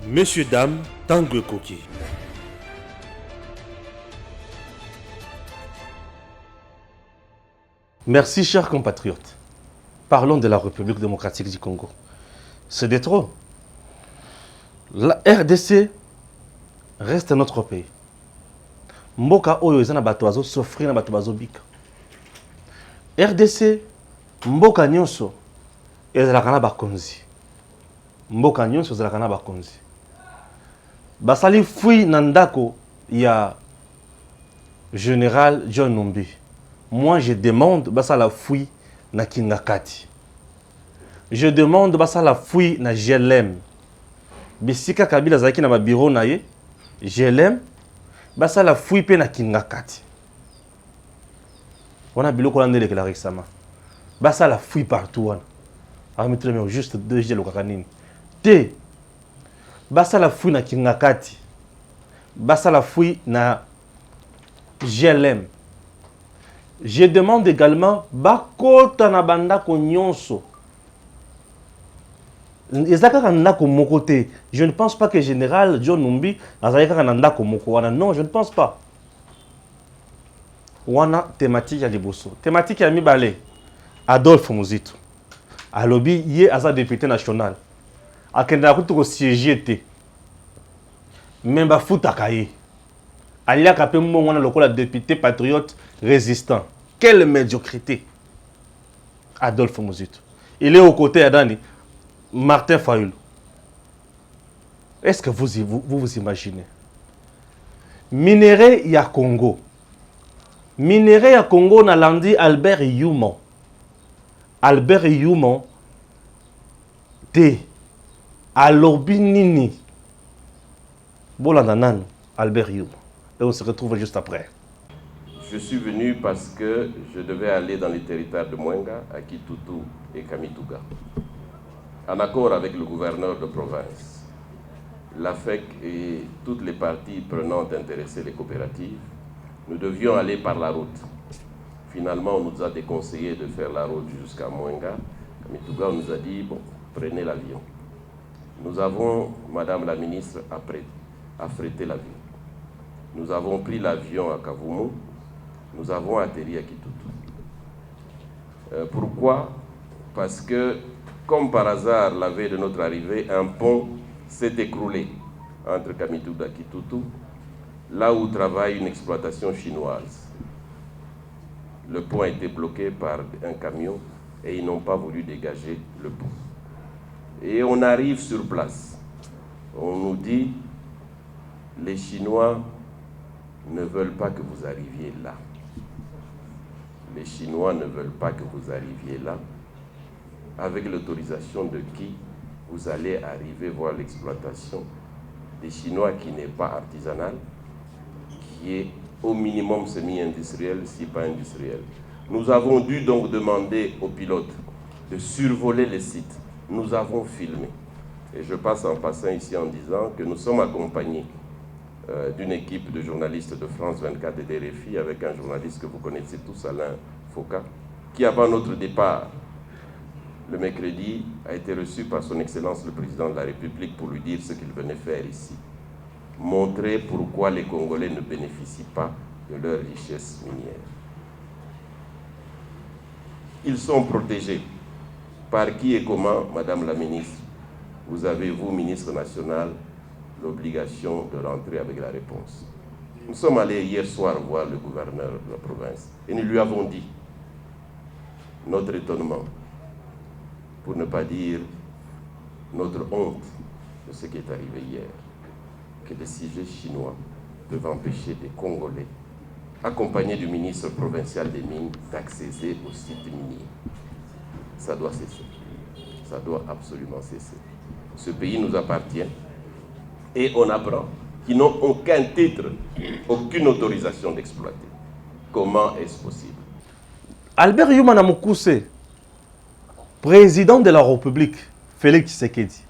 Messieurs, dames, Tanguy Koki. Merci, chers compatriotes. Parlons de la République démocratique du Congo. C'est de trop. La RDC reste notre pays. Mboka oyo ezana bato bazo souffrir na bato bazo bika. RDC mboka nyonso ezalaka na bakonzi. Mboka nyonso ezalaka na bakonzi. Basali fui na ndako ya Général John Numbi. Moi je demande basala fui na Kingakati. Je demande basala fui na GLM. Bisika Kabila zaki na ba bureau na ye. GLM basala fui pe na Kingakati. On a biloko landele que la récemment. Basala fui partout wana. Amettre mais juste deux gel okakanini. Te basala fui na Kingakati. Basala fui na GLM. Je demande également bakota na bandako nyonso. Je ne pense pas que Général John Numbi non, je ne pense pas. Wana thématique ya liboso. Thématique ya mibale. Adolphe Muzito. Alobi ye aza député national. Akenda kutuko siéger te. Memba futaka ye. Aliaka pe mbongo na lokola député patriote résistant. Quelle médiocrité. Adolphe Muzito. Il est aux côtés d'Adani. Martin Fayulu. Est-ce que vous imaginez? Minerai ya Congo. Minerai ya Congo na landi Albert Youmon. Albert Youmon te alobi nini. Bolanda nanu Albert Youmon. Et on se retrouve juste après. Je suis venu parce que je devais aller dans les territoires de Mwenga, à Kitutu et Kamituga. En accord avec le gouverneur de province, l'AFEC et toutes les parties prenantes intéressées, les coopératives, nous devions aller par la route. Finalement, on nous a déconseillé de faire la route jusqu'à Mwenga. Kamituga, on nous a dit, bon, prenez l'avion. Nous avons, Madame la ministre, affrété l'avion. Nous avons pris l'avion à Kavumu. Nous avons atterri à Kitutu. Pourquoi? Parce que, comme par hasard, la veille de notre arrivée, un pont s'est écroulé entre Kamituga et Kitutu, là où travaille une exploitation chinoise. Le pont a été bloqué par un camion et ils n'ont pas voulu dégager le pont. Et on arrive sur place. On nous dit, les Chinois ne veulent pas que vous arriviez là. Les Chinois ne veulent pas que vous arriviez là. Avec l'autorisation de qui vous allez arriver voir l'exploitation des Chinois qui n'est pas artisanale, qui est au minimum semi-industriel, si pas industriel. Nous avons dû donc demander aux pilotes de survoler les sites. Nous avons filmé. Et je passe en passant ici en disant que nous sommes accompagnés d'une équipe de journalistes de France 24 et des RFI avec un journaliste que vous connaissez tous, Alain Foucault, qui avant notre départ, le mercredi, a été reçu par son Excellence le Président de la République pour lui dire ce qu'il venait faire ici. Montrer pourquoi les Congolais ne bénéficient pas de leur richesse minière. Ils sont protégés. Par qui et comment, Madame la Ministre? Vous avez, vous, Ministre national, l'obligation de rentrer avec la réponse. Nous sommes allés hier soir voir le gouverneur de la province et nous lui avons dit notre étonnement, pour ne pas dire notre honte de ce qui est arrivé hier, que des sujets chinois peuvent empêcher des Congolais, accompagnés du ministre provincial des Mines, d'accéder aux sites miniers. Ça doit cesser. Ça doit absolument cesser. Ce pays nous appartient et on apprend qu'ils n'ont aucun titre, aucune autorisation d'exploiter. Comment est-ce possible? Albert Youmana Mukuse, président de la République, Félix Tshisekedi,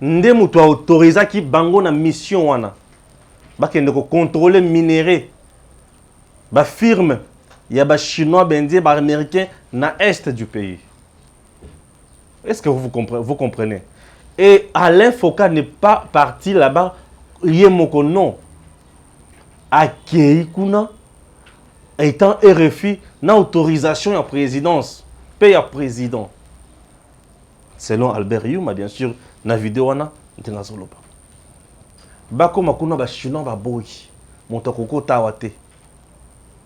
ndemu to autorisa ki bango na mission wana bakende ko contrôler minerai ba firme ya ba chinois bendie ba américain na est du pays. Est-ce que vous comprenez? Et Alain Foka n'est pas parti là-bas. Yemoko non. Akei kuna étant RFI na autorisation à présidence. Paye à président. Selon Albert Yuma, bien sûr, na vidéo wana ntenazoloba. Bako makuna ba chinois ba boy. Montokoko tawate.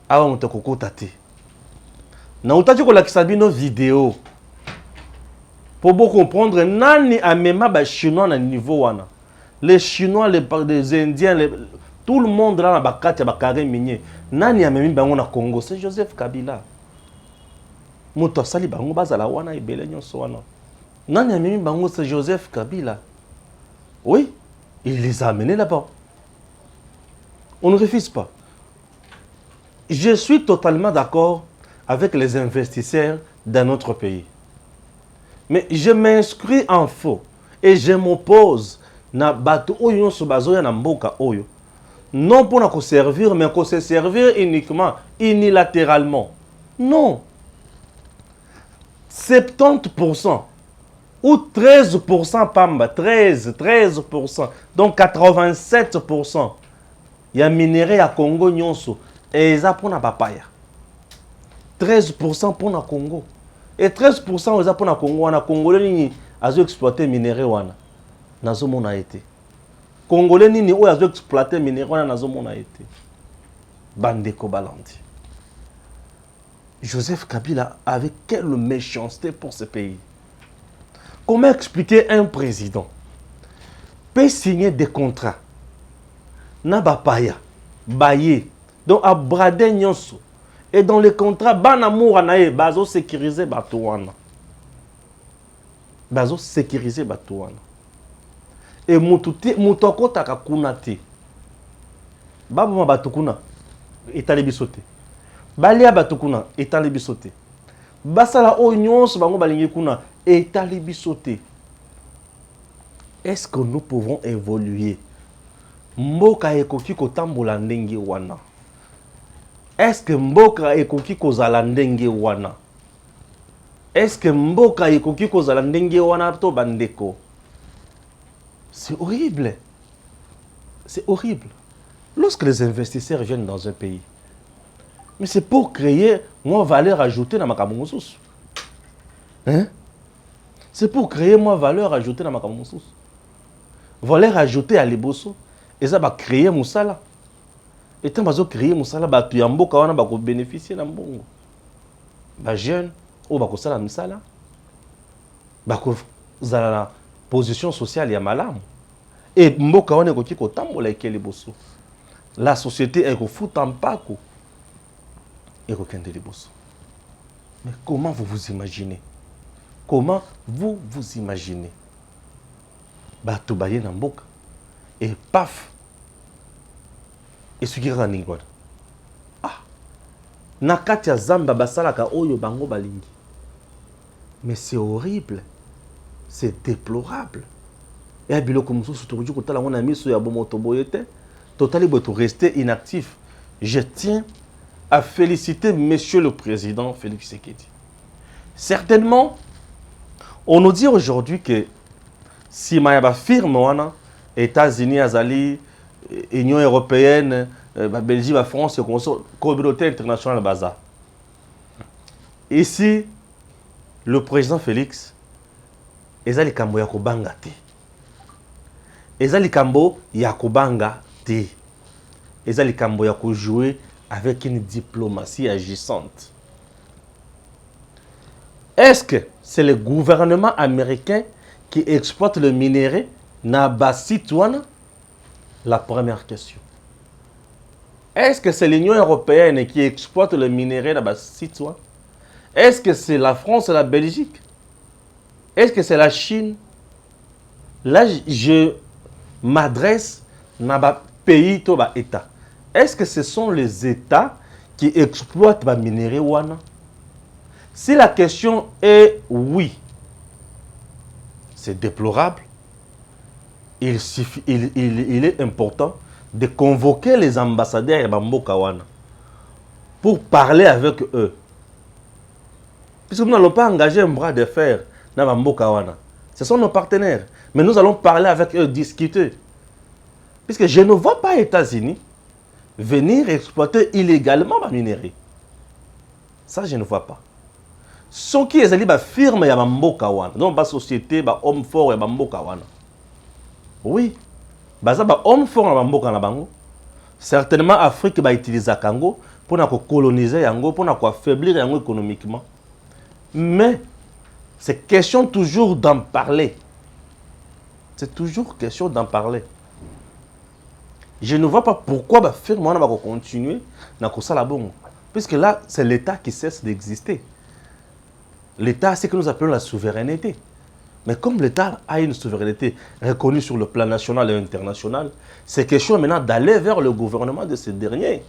Awa montokoko tate. Na utaki ko lakisa bino vidéo. Pour bien comprendre, nani amema ba chinois na niveau wana. Les chinois, les indiens, tout le monde là na bakati ba carré minier. Nani amemi bango na Congo, c'est Joseph Kabila. Moto sali bango bazala wana ebele nyonso wana. Nani amemi bango, c'est Joseph Kabila. Oui, il les a amenés là-bas. On ne refuse pas. Je suis totalement d'accord avec les investisseurs dans notre pays. Mais je m'inscris en faux et je m'oppose na bato oyo so bazoya na mboka oyo. Non pour nous servir, mais pour se servir uniquement, unilatéralement. Non. 70% ou 13% pamba, 13%. Donc 87%. Il y a minerai à Congo nyonso et ça pour na papaya. 13% pour na Congo. Et 13% aux Japon na Congo wana Congolais ni azo exploiter minerai wana. Nazo mona été. Congolais ni oyo azo exploiter minerai wana nazo mona été. Bandeko Balandi. Joseph Kabila avec quelle méchanceté pour ce pays. Comment expliquer un président peut signer des contrats na bapaya, baye, donc à brader nyonso. Et dans les contrats, ban amour anaye, bazo sécuriser batouana. Bazo sécuriser batouana. Et moutoko takakuna te. Babu batukuna, etale bisote. Balia batukuna, etale bisote. Basala o nyonso bango balingi kuna, etale bisote. Est-ce que nous pouvons évoluer? Mboka ekoki kotambola ndenge wana. Est-ce que mboka ekoki kozala ndenge wana? Est-ce que mboka ekoki kozala ndenge wana to bandeko? C'est horrible. C'est horrible. Lorsque les investisseurs viennent dans un pays, mais c'est pour créer moins valeur ajoutée dans ma kamousous. Hein? C'est pour créer moins valeur ajoutée dans ma kamousous. Valeur ajoutée à l'ebosso. Et ça va créer moussala. Et tant que créer moussala, bah tu as mboka wana ba ko bénéficier na mbongo. Ba jeune ou ba ko sala moussala. Ba ko zala na position sociale ya malamu. Et mboka wana ko kiko tambola ekele bosso. La société est ko fout en pako. Et ko kende les bosso. Mais comment vous vous imaginez? Comment vous vous imaginez? Ba to baye na mboka. Et paf. Et ce qui rend n'ingwad. Ah. Nakati ya zamba basalaka oyo bango balingi. Mais c'est horrible. C'est déplorable. Et à biloko mususu tokuji kotala ngona miso ya bomoto boyete. Totali boto rester inactif. Je tiens à féliciter Monsieur le Président Félix Tshisekedi. Certainement, on nous dit aujourd'hui que si Mayaba firme wana États-Unis, Azali, Union européenne, Belgique, France, communauté internationale Baza. Ici, le président Félix, Ezali Kambo Yakobanga te. Ezali Kambo Yakobanga te. Ezali Kambo Yako jouer avec une diplomatie agissante. Est-ce que c'est le gouvernement américain qui exploite le minerai Naba Sitouana? La première question. Est-ce que c'est l'Union européenne qui exploite le minerai Naba Sitouana? Est-ce que c'est la France et la Belgique? Est-ce que c'est la Chine? Là, je m'adresse à pays, à État. Est-ce que ce sont les États qui exploitent le minerai wana? Si la question est oui, c'est déplorable. Il est important de convoquer les ambassadeurs de Mboka wana pour parler avec eux. Puisque nous n'allons pas engager un bras de fer dans Mboka wana. Ce sont nos partenaires. Mais nous allons parler avec eux, discuter. Puisque je ne vois pas les États-Unis venir exploiter illégalement ma minerai. Ça, je ne vois pas. Ce qui est la firme ya mboka wana. Donc, la société, ba homme fort ya mboka wana. Oui. Baza ba homme fort ya mboka na bango. Certainement, Afrique va utiliser Kango pour coloniser Yango, pour affaiblir Yango économiquement. Mais, c'est question toujours d'en parler. C'est toujours question d'en parler. Je ne vois pas pourquoi la firme va continuer dans la bonne. Puisque là, c'est l'État qui cesse d'exister. L'État, c'est ce que nous appelons la souveraineté. Mais comme l'État a une souveraineté reconnue sur le plan national et international, c'est question maintenant d'aller vers le gouvernement de ces derniers.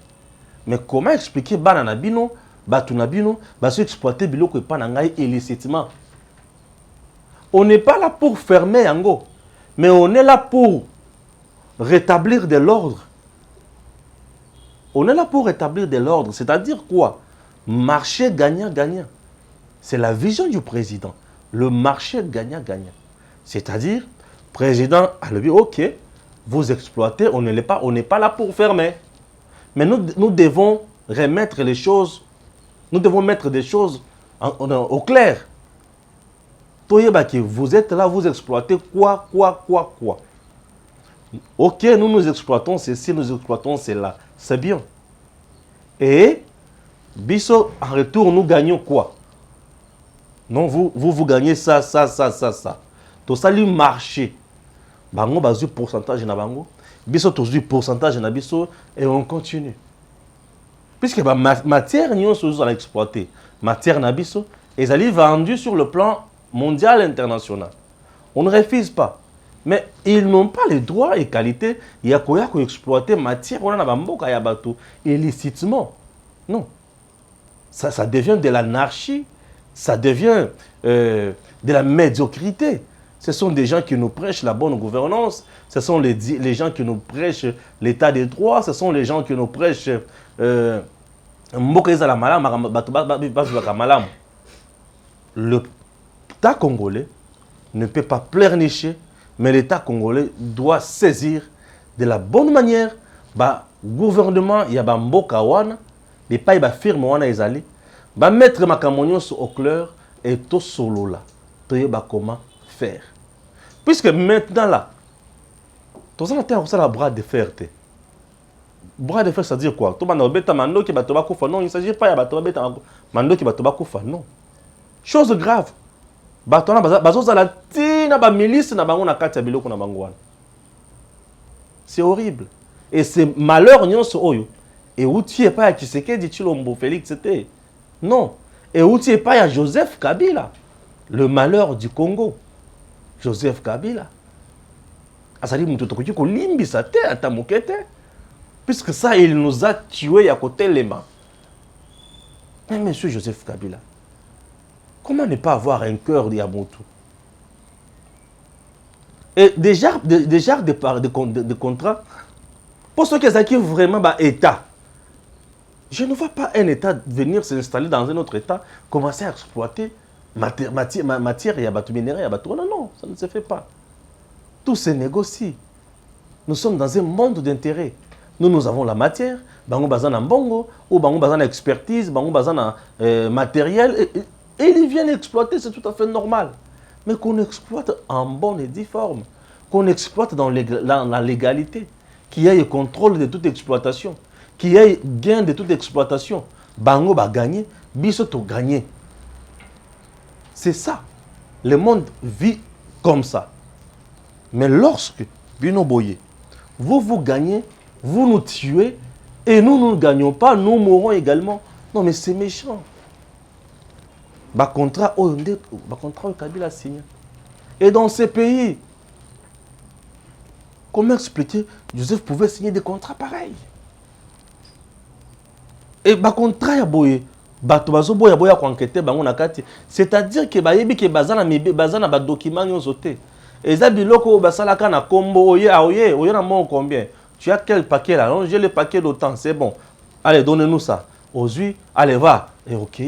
Mais comment expliquer Bananabino, Batunabino, exploiter Biloko et Panangaï illicitement? On n'est pas là pour fermer Yango, mais on est là pour rétablir de l'ordre. On est là pour rétablir de l'ordre, c'est-à-dire quoi? Marché gagnant-gagnant. C'est la vision du président. Le marché gagnant-gagnant. C'est-à-dire, le président a le dit, ok, vous exploitez, on n'est pas là pour fermer. Mais nous devons remettre les choses, nous devons mettre des choses au clair. Vous êtes là, vous exploitez quoi. Ok, nous exploitons ceci, nous exploitons cela. C'est bien. Et, Bisso, en retour, nous gagnons quoi? Non, vous gagnez ça. Tout ça, le marché. Bango, bazu pourcentage na bango. Bisso, tout pourcentage na bisso. Et on continue. Puisque la matière, nous sommes exploiter. Matière na bisso, ils allaient vendus sur le plan mondial international. On ne refuse pas. Mais ils n'ont pas les droits et qualités. Il y a quoi exploiter matière on a bamboka ya bateau illicitement. Non. Ça devient de l'anarchie. Ça devient de la médiocrité. Ce sont des gens qui nous prêchent la bonne gouvernance. Ce sont les gens qui nous prêchent l'état des droits. Ce sont les gens qui nous prêchent l'État congolais ne peut pas pleurnicher, mais l'État congolais doit saisir de la bonne manière le gouvernement, il y a mboka wana, les pays firme wana ezali, mettre ma camonyon au clair et tout solo là. Comment faire? Puisque maintenant là, tout ça c'est la bras de fer. Bras de fer, ça veut dire quoi? Non, il ne s'agit pas de mando qui va koufa, non. Chose grave. C'est horrible. Et c'est malheur, et où tu es pas à Tshisekedi Tshilombo Félix, c'était. Non. Et où tu es pas à Joseph Kabila. Le malheur du Congo. Joseph Kabila. Asali Moutotokoki ko limbi sa te atamokete. Puisque ça, il nous a tués à côté les mains. Mais monsieur Joseph Kabila, comment ne pas avoir un cœur d'Yamoto? Et déjà de contrats, pour ceux qui ont vraiment État, je ne vois pas un État venir s'installer dans un autre État, commencer à exploiter matière et minerai. Non, ça ne se fait pas. Tout se négocie. Nous sommes dans un monde d'intérêt. Nous avons la matière, bango bazana mbongo, ou bango bazana expertise, bango bazana matériel, et ils viennent exploiter, c'est tout à fait normal. Mais qu'on exploite en bonne et due forme, qu'on exploite dans la légalité, qu'il y ait contrôle de toute exploitation, qu'il y ait gain de toute exploitation. Bango va gagner, biso to gagner. C'est ça. Le monde vit comme ça. Mais lorsque, Bino Boye, vous gagnez, vous nous tuez, et nous ne gagnons pas, nous mourrons également. Non, mais c'est méchant. Contrat au Kabila signé. Et dans ces pays, comment expliquer Joseph pouvait signer des contrats pareils? Et contrat ya boye, c'est-à-dire que bayebi ke bazana ba document nyozote. Et ça biloko basalaka na kombo oye na mon combien? Tu as quel paquet là? Non, j'ai le paquet d'autant, c'est bon. Allez, donnez-nous ça. Aujourd'hui, allez, va. Et ok.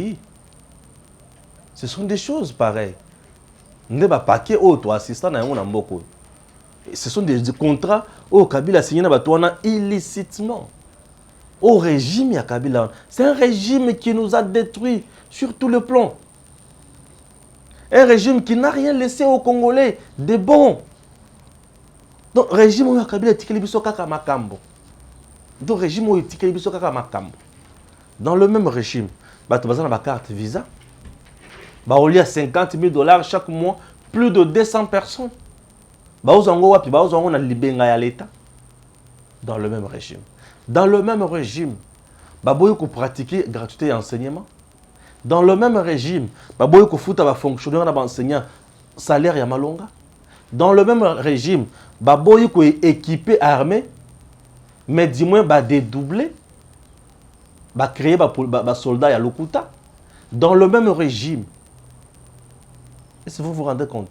Ce sont des choses pareilles. Nde ba paquet auto assistant na yango na mboko. Ce sont des contrats au Kabila signé na batouana illicitement. Au régime ya Kabila. C'est un régime qui nous a détruits sur tout le plan. Un régime qui n'a rien laissé aux Congolais de bon. Donc régime où Kabila tikeli biso kaka makambo. Donc régime où tikeli biso kaka makambo. Dans le même régime, bato bazana ba carte visa. Ba on lia $50,000 chaque mois, plus de 200 personnes. Ba ozango wapi ba ozango na libenga ya l'État. Dans le même régime. Dans le même régime, ba boyo ko pratiquer gratuité et enseignement. Dans le même régime, ba boyo ko futa ba fonctionnaire na ba enseignant salaire ya malonga. Dans le même régime, ba boyo ko équipé armé, mais du moins ba dédoubler, ba créer ba soldat ya lokuta. Dans le même régime. Est-ce que vous vous rendez compte?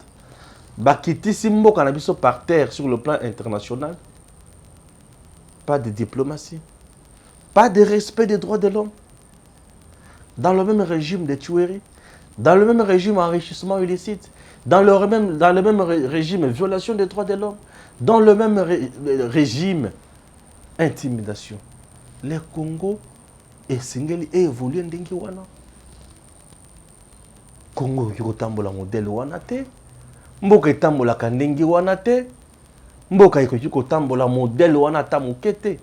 Bakiti Simbo Canabiso par terre sur le plan international. Pas de diplomatie. Pas de respect des droits de l'homme. Dans le même régime de tuerie. Dans le même régime enrichissement illicite. Dans le même régime violation des droits de l'homme. Dans le même régime intimidation. Le Congo est single et évolue ndenge wana. Congo yotambola modèle wana te. Mboka etambola kandengi wana te. Mboka yotambola modèle wana ta mokete.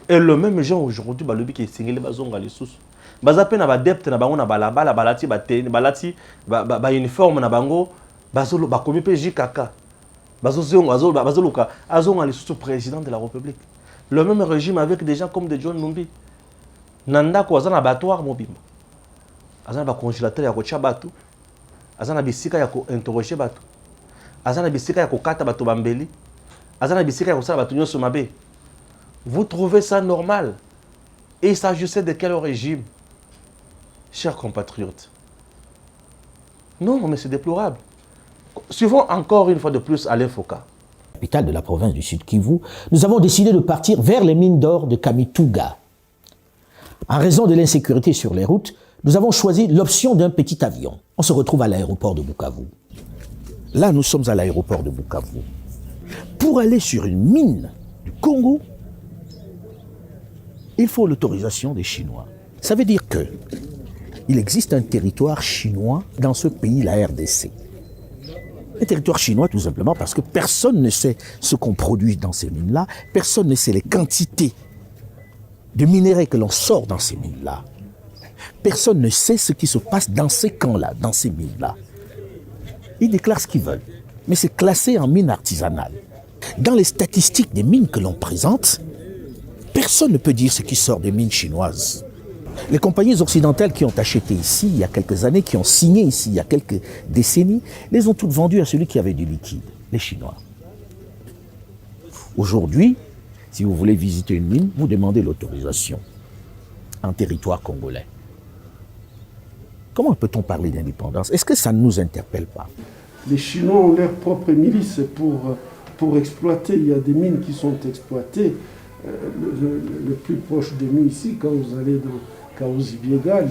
Et le même genre aujourd'hui balobi ki singeli bazonga lisusu. Bazape na ba depte na bango na balabala balati ba balati ba uniforme na bango bazolo bakomi pe JKK. Bazoluka azonga lisusu président de la République. Le même régime avec des gens comme de John Numbi. Nanda ko azana abattoir mobimba. Azana ba congélateur ya ko chabatu. Azana bisika ya ko interroger batu. Azana bisika ya ko kata batu bambeli. Azana bisika ya ko sala batu nyoso mabe. Vous trouvez ça normal? Et il s'agissait de quel régime? Chers compatriotes. Non, mais c'est déplorable. Suivons encore une fois de plus Alain Foka. Capitale de la province du Sud Kivu, nous avons décidé de partir vers les mines d'or de Kamituga. En raison de l'insécurité sur les routes, nous avons choisi l'option d'un petit avion. On se retrouve à l'aéroport de Bukavu. Là, nous sommes à l'aéroport de Bukavu. Pour aller sur une mine du Congo, il faut l'autorisation des Chinois. Ça veut dire que il existe un territoire chinois dans ce pays, la RDC. Un territoire chinois tout simplement parce que personne ne sait ce qu'on produit dans ces mines-là, personne ne sait les quantités de minerais que l'on sort dans ces mines-là. Personne ne sait ce qui se passe dans ces camps-là, dans ces mines-là. Ils déclarent ce qu'ils veulent, mais c'est classé en mine artisanale. Dans les statistiques des mines que l'on présente, personne ne peut dire ce qui sort des mines chinoises. Les compagnies occidentales qui ont acheté ici il y a quelques années, qui ont signé ici il y a quelques décennies, les ont toutes vendues à celui qui avait du liquide, les Chinois. Aujourd'hui, si vous voulez visiter une mine, vous demandez l'autorisation en territoire congolais. Comment peut-on parler d'indépendance? Est-ce que ça ne nous interpelle pas? Les Chinois ont leur propre milice pour exploiter. Il y a des mines qui sont exploitées. Le plus proche de nous ici, quand vous allez dans Kaouzi-Biega,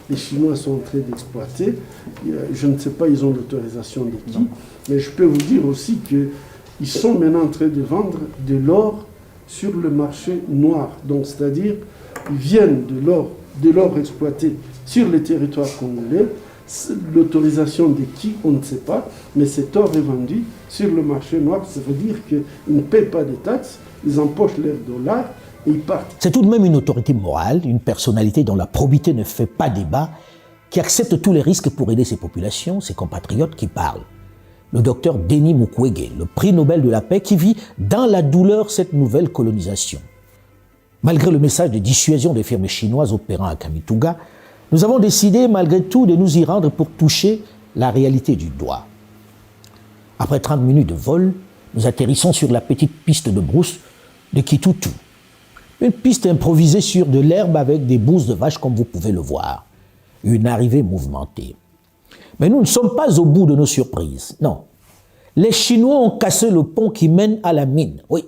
les Chinois sont en train d'exploiter. Je ne sais pas, ils ont l'autorisation de qui, mais je peux vous dire aussi qu'ils sont maintenant en train de vendre de l'or sur le marché noir. Donc, c'est-à-dire, ils viennent de l'or exploité sur le territoire congolais. L'autorisation de qui, on ne sait pas, mais cet or est vendu sur le marché noir. Ça veut dire qu'ils ne paient pas de taxes, ils empochent leurs dollars et ils partent. C'est tout de même une autorité morale, une personnalité dont la probité ne fait pas débat, qui accepte tous les risques pour aider ses populations, ses compatriotes qui parlent. Le docteur Denis Mukwege, le prix Nobel de la paix, qui vit dans la douleur cette nouvelle colonisation. Malgré le message de dissuasion des firmes chinoises opérant à Kamituga, nous avons décidé malgré tout de nous y rendre pour toucher la réalité du doigt. Après 30 minutes de vol, nous atterrissons sur la petite piste de brousse de Kitutu. Une piste improvisée sur de l'herbe avec des bousses de vache comme vous pouvez le voir. Une arrivée mouvementée. Mais nous ne sommes pas au bout de nos surprises, non. Les Chinois ont cassé le pont qui mène à la mine, oui.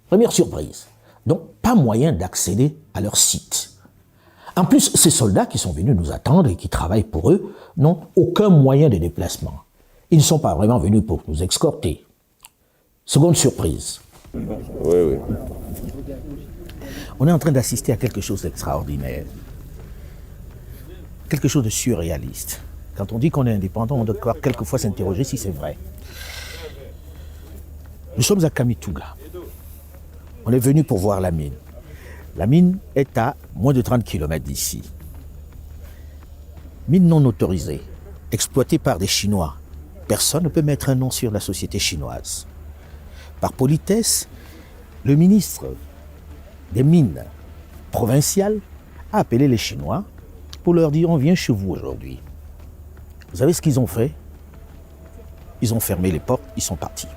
Première surprise. Donc, pas moyen d'accéder à leur site. En plus, ces soldats qui sont venus nous attendre et qui travaillent pour eux n'ont aucun moyen de déplacement. Ils ne sont pas vraiment venus pour nous escorter. Seconde surprise. Oui. On est en train d'assister à quelque chose d'extraordinaire. Quelque chose de surréaliste. Quand on dit qu'on est indépendant, on doit quelquefois s'interroger si c'est vrai. Nous sommes à Kamituga. On est venu pour voir la mine. La mine est à moins de 30 km d'ici. Mine non autorisée, exploitée par des Chinois. Personne ne peut mettre un nom sur la société chinoise. Par politesse, le ministre des Mines provinciales a appelé les Chinois pour leur dire « on vient chez vous aujourd'hui ». Vous savez ce qu'ils ont fait? Ils ont fermé les portes, ils sont partis.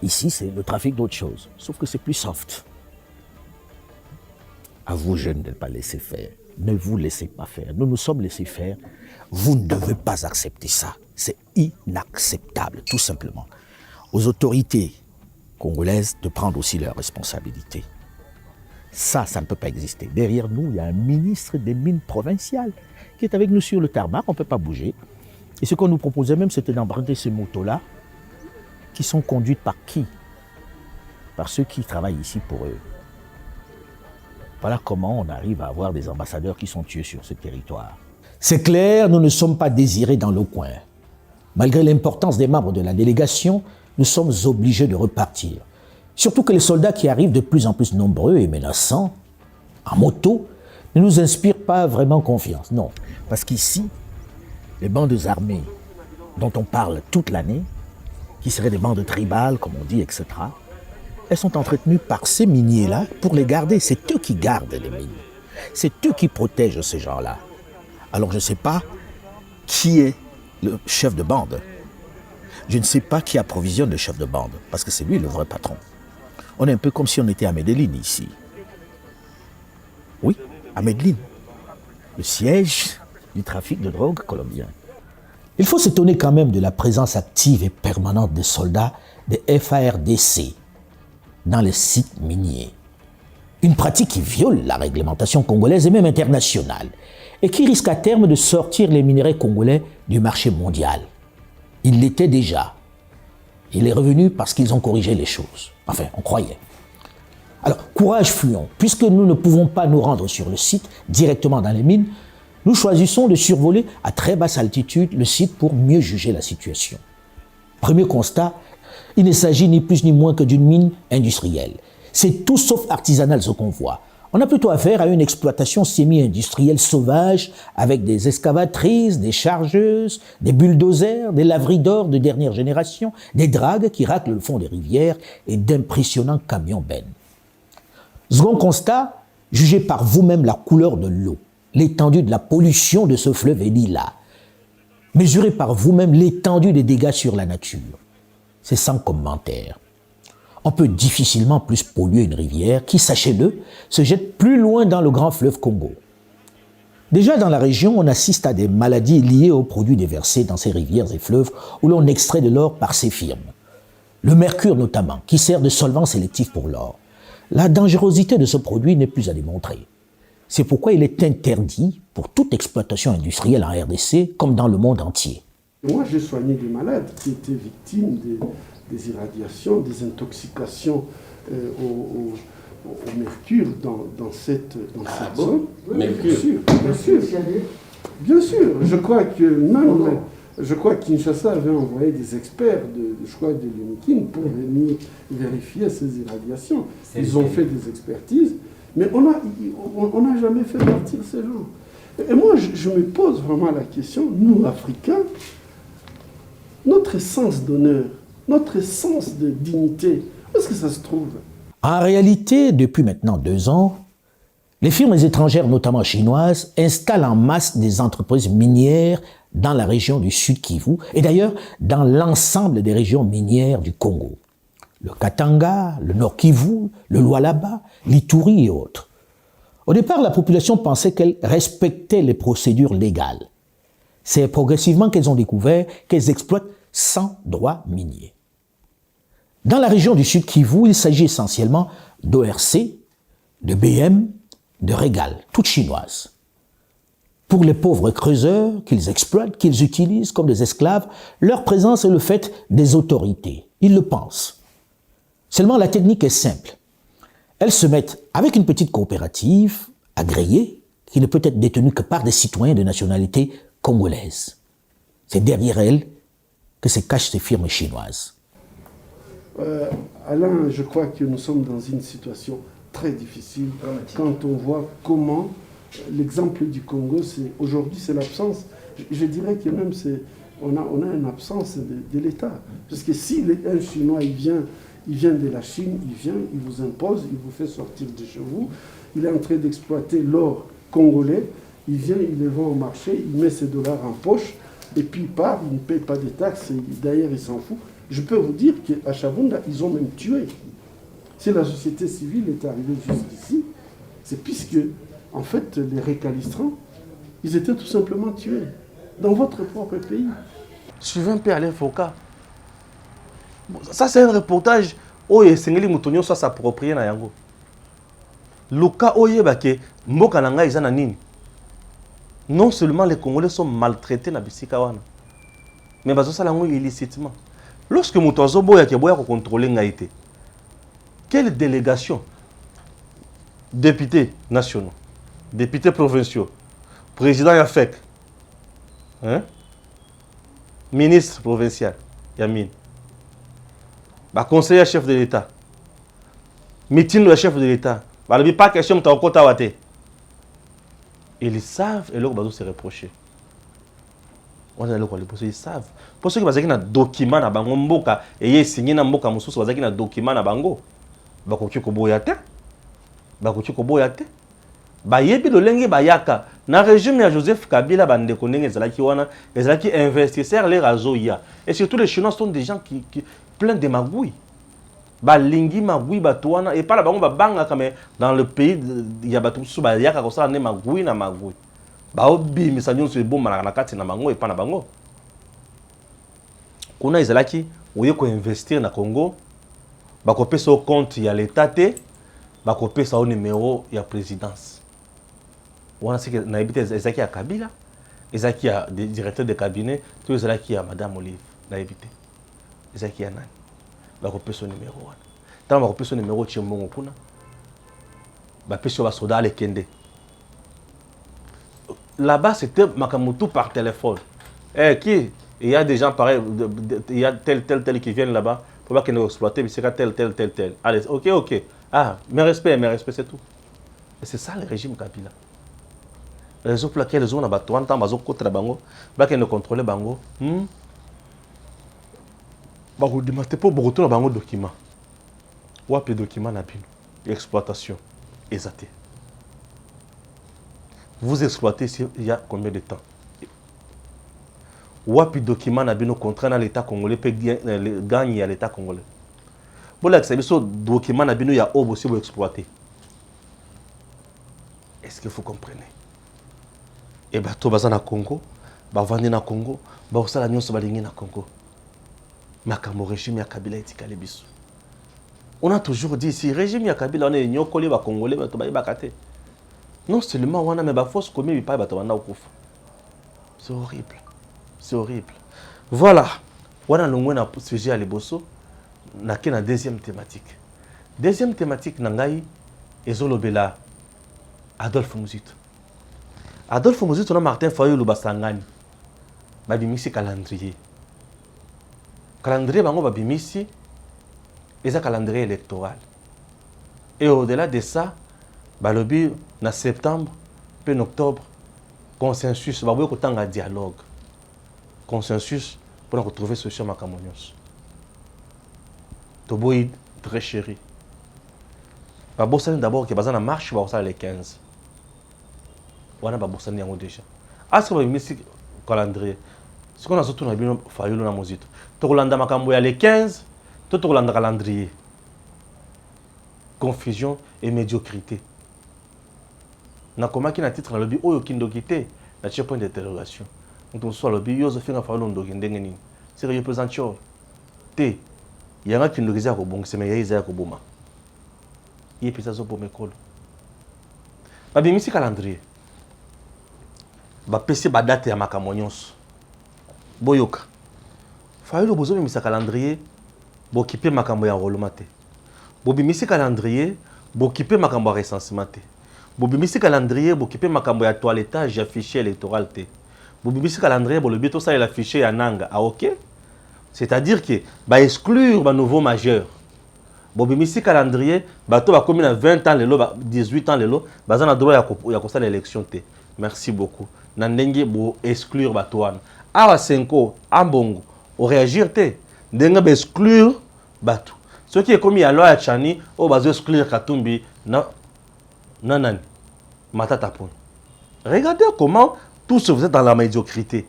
Ici, c'est le trafic d'autre chose, sauf que c'est plus soft. À vous, jeunes, de ne pas laisser faire. Ne vous laissez pas faire. Nous nous sommes laissés faire. Vous ne devez pas accepter ça. C'est inacceptable, tout simplement. Aux autorités congolaises de prendre aussi leurs responsabilités. Ça ne peut pas exister. Derrière nous, il y a un ministre des Mines provinciales qui est avec nous sur le tarmac, on ne peut pas bouger. Et ce qu'on nous proposait même, c'était d'emprunter ces motos-là, qui sont conduites par qui? Par ceux qui travaillent ici pour eux. Voilà comment on arrive à avoir des ambassadeurs qui sont tués sur ce territoire. C'est clair, nous ne sommes pas désirés dans le coin. Malgré l'importance des membres de la délégation, nous sommes obligés de repartir. Surtout que les soldats qui arrivent de plus en plus nombreux et menaçants, en moto, ne nous inspirent pas vraiment confiance. Non, parce qu'ici, les bandes armées dont on parle toute l'année, qui seraient des bandes tribales, comme on dit, etc., elles sont entretenues par ces miniers-là pour les garder. C'est eux qui gardent les mines. C'est eux qui protègent ces gens-là. Alors je ne sais pas qui est le chef de bande. Je ne sais pas qui approvisionne le chef de bande, parce que c'est lui le vrai patron. On est un peu comme si on était à Medellín ici. Oui, à Medellín, le siège du trafic de drogue colombien. Il faut s'étonner quand même de la présence active et permanente des soldats des FARDC dans les sites miniers. Une pratique qui viole la réglementation congolaise et même internationale et qui risque à terme de sortir les minerais congolais du marché mondial. Il l'était déjà. Il est revenu parce qu'ils ont corrigé les choses. Enfin, on croyait. Alors, courage, fuyons. Puisque nous ne pouvons pas nous rendre sur le site directement dans les mines, nous choisissons de survoler à très basse altitude le site pour mieux juger la situation. Premier constat, il ne s'agit ni plus ni moins que d'une mine industrielle. C'est tout sauf artisanal ce qu'on voit. On a plutôt affaire à une exploitation semi-industrielle sauvage avec des excavatrices, des chargeuses, des bulldozers, des laveries d'or de dernière génération, des dragues qui raclent le fond des rivières et d'impressionnants camions-bennes. Second constat, jugez par vous-même la couleur de l'eau. L'étendue de la pollution de ce fleuve est lilas. Mesurez par vous-même l'étendue des dégâts sur la nature. C'est sans commentaire. On peut difficilement plus polluer une rivière qui, sachez-le, se jette plus loin dans le grand fleuve Congo. Déjà dans la région, on assiste à des maladies liées aux produits déversés dans ces rivières et fleuves où l'on extrait de l'or par ces firmes. Le mercure notamment, qui sert de solvant sélectif pour l'or. La dangerosité de ce produit n'est plus à démontrer. C'est pourquoi il est interdit pour toute exploitation industrielle en RDC comme dans le monde entier. Moi, j'ai soigné des malades qui étaient victimes des irradiations, des intoxications au mercure dans cette zone. Mercure. Bien sûr. Je crois que Kinshasa avait envoyé des experts de l'UNIKIN pour venir vérifier ces irradiations. Ils ont fait des expertises, mais on n'a jamais fait partir ces gens. Et moi, je me pose vraiment la question, nous, Africains, notre essence d'honneur, notre essence de dignité, où est-ce que ça se trouve? En réalité, depuis maintenant 2 ans, les firmes étrangères, notamment chinoises, installent en masse des entreprises minières dans la région du Sud Kivu et d'ailleurs dans l'ensemble des régions minières du Congo. Le Katanga, le Nord Kivu, le Lualaba, l'Ituri et autres. Au départ, la population pensait qu'elles respectaient les procédures légales. C'est progressivement qu'elles ont découvert qu'elles exploitent sans droit minier. Dans la région du Sud Kivu, il s'agit essentiellement d'ORC, de BM, de Régal, toutes chinoises. Pour les pauvres creuseurs qu'ils exploitent, qu'ils utilisent comme des esclaves, leur présence est le fait des autorités. Ils le pensent. Seulement, la technique est simple. Elles se mettent avec une petite coopérative agréée qui ne peut être détenue que par des citoyens de nationalité congolaise. C'est derrière elle que se cachent ces firmes chinoises. Alain, je crois que nous sommes dans une situation très difficile quand on voit comment l'exemple du Congo, aujourd'hui c'est l'absence, je dirais que même on a une absence de l'État. Parce que si un Chinois il vient de la Chine, il vous impose, il vous fait sortir de chez vous, il est en train d'exploiter l'or congolais, il vient, il le vend au marché, il met ses dollars en poche, et puis il part, il ne paye pas de taxes, et d'ailleurs il s'en fout. Je peux vous dire qu'à Chavunda, ils ont même tué. Si la société civile est arrivée jusqu'ici, c'est puisque, en fait, les récalcitrants, ils étaient tout simplement tués dans votre propre pays. Suivez un peu Alain Foucault. Ça, c'est un reportage où Sengeli Moutonio soit s'approprier na yango. Luka oyeba ke mboka na ngai eza na nini. Non seulement les Congolais sont maltraités na bisika wana, mais bazo sala ngo illicitement. Lorsque Moutozo boya ke boya ko contrôler ngai te. Quelle délégation, députés nationaux, députés provinciaux, président Yafek, hein? Ministre provincial, Yamine, bah, conseiller chef de l'État, meeting le chef de l'État, bah, il n'y a pas question de t'en côté. Ils savent et leur bateau se reprocher. On a le quoi ils savent. Pour ceux qui ont un document na bango mboka et ils signé na mboka mususu bazaki na document na bango. Bakoki koboya te. Bakoki koboya te. Ba yebi lolenge bayaka na régime ya Joseph Kabila bande konenge ezalaki wana ezalaki investisseurs les razo ya. Et surtout les Chinois sont des gens qui plein de magouilles. Ba lingi magouille batouana et pas la bango ba banga comme dans le pays il y a batou sous ba yaka ko ça ne magouille na magouille. Ba obi misanyo se bon na kati na bango et pas na bango. Kuna ezalaki oye ko investir na Congo. Bakopé son compte il y a l'état té bakopé sa au numéro il y a présidence. On sait que na habité ezaki ya Kabila, ezaki ya directeur de cabinet, tout ezaki ya madame Olive na habité. Ezaki ya nani? Bakopé son numéro wana. Tant bakopé son numéro chimbongo kuna. Ba peso ba soda le kende. Là-bas c'était makamutu par téléphone. Qui il y a des gens pareils, il y a tel qui viennent là-bas. Pour pas qu'ils nous exploitent, mais c'est tel. Allez, ok. Ah, mes respects, c'est tout. Et c'est ça le régime Kabila. Les raisons pour lesquelles ils ont abattu, en temps, ils ont contre Bango, ils ont contrôlé Bango. Ils ont demandé pour beaucoup de Bango documents. Ou des documents exploitation, exaté. Vous exploitez ici il y a combien de temps? Wapi document na bino contrat na l'état congolais peut gagner à l'état congolais. Bon là c'est ce document na bino ya obo aussi vous exploiter. Est-ce que vous comprenez? Et bah to baza na Congo, ba vendre na Congo, ba osala nyonso balingi na Congo. Makambo régime ya Kabila etikale biso. On a toujours dit ici régime ya Kabila on est nyokoli ba congolais ba to ba bakate. Non seulement wana mais ba force combien ba ba to bana okufa. C'est horrible. C'est horrible. Voilà. Voilà le sujet à l'Ebosso. Na deuxième thématique. Deuxième thématique, Nangaï, Ezolobela, Adolphe Mouzito. Adolphe Mouzito, on a Martin Fayou Basangani. Babimisi calendrier. Calendrier, bango babimisi, et un calendrier électoral. Et au-delà de ça, balobi, en septembre, puis en octobre, consensus, baboui kotanga dialogue. Consensus pour retrouver ce chemin Makamonios. Toboïd très chéri. Babosani d'abord qui est basé en marche, va les 15. Wana babosani yango déjà. Est-ce que vous avez calendrier? Ce qu'on a surtout dans le Fayulu na Mozito. Tokolanda makambo ya les 15, tokolanda calendrier. Confusion et médiocrité. Na komaki na titre na lobi oyo kindokité, na point d'interrogation. Donc, soit le bio, je fais un fardeau de Gendengeni. C'est que je présente chose. T. Il y a un qui nous disait à Robong, c'est meilleur Isaac Obama. Il est peut-être pour mes cols. Babimisi calendrier. bapesi badate ya makambo nyonso boyoka fayelo bozomemisa calendrier bokipe makambo ya enrôlement te bobimisi calendrier bokipe makambo ya recensement te bobimisi calendrier bokipe makambo ya toilettage ya fichier électoral te bobimisi calendrier bolobi tosalela fichier ya nanga ok c'est-à-dire que exclure ba nouveau majeur bobimisi calendrier bato bakomi na 20 ans lelo 18 ans lelo baza na droit ya kosala élection te merci beaucoup na ndenge bo exclure bato wana awa 5 ambongo o réagir te ndenge ba exclure bato ce qui est comme ya loi ya Tchani o bazo exclure Katumbi na nani Matata Ponyo. Regardez comment tous vous êtes dans la médiocrité.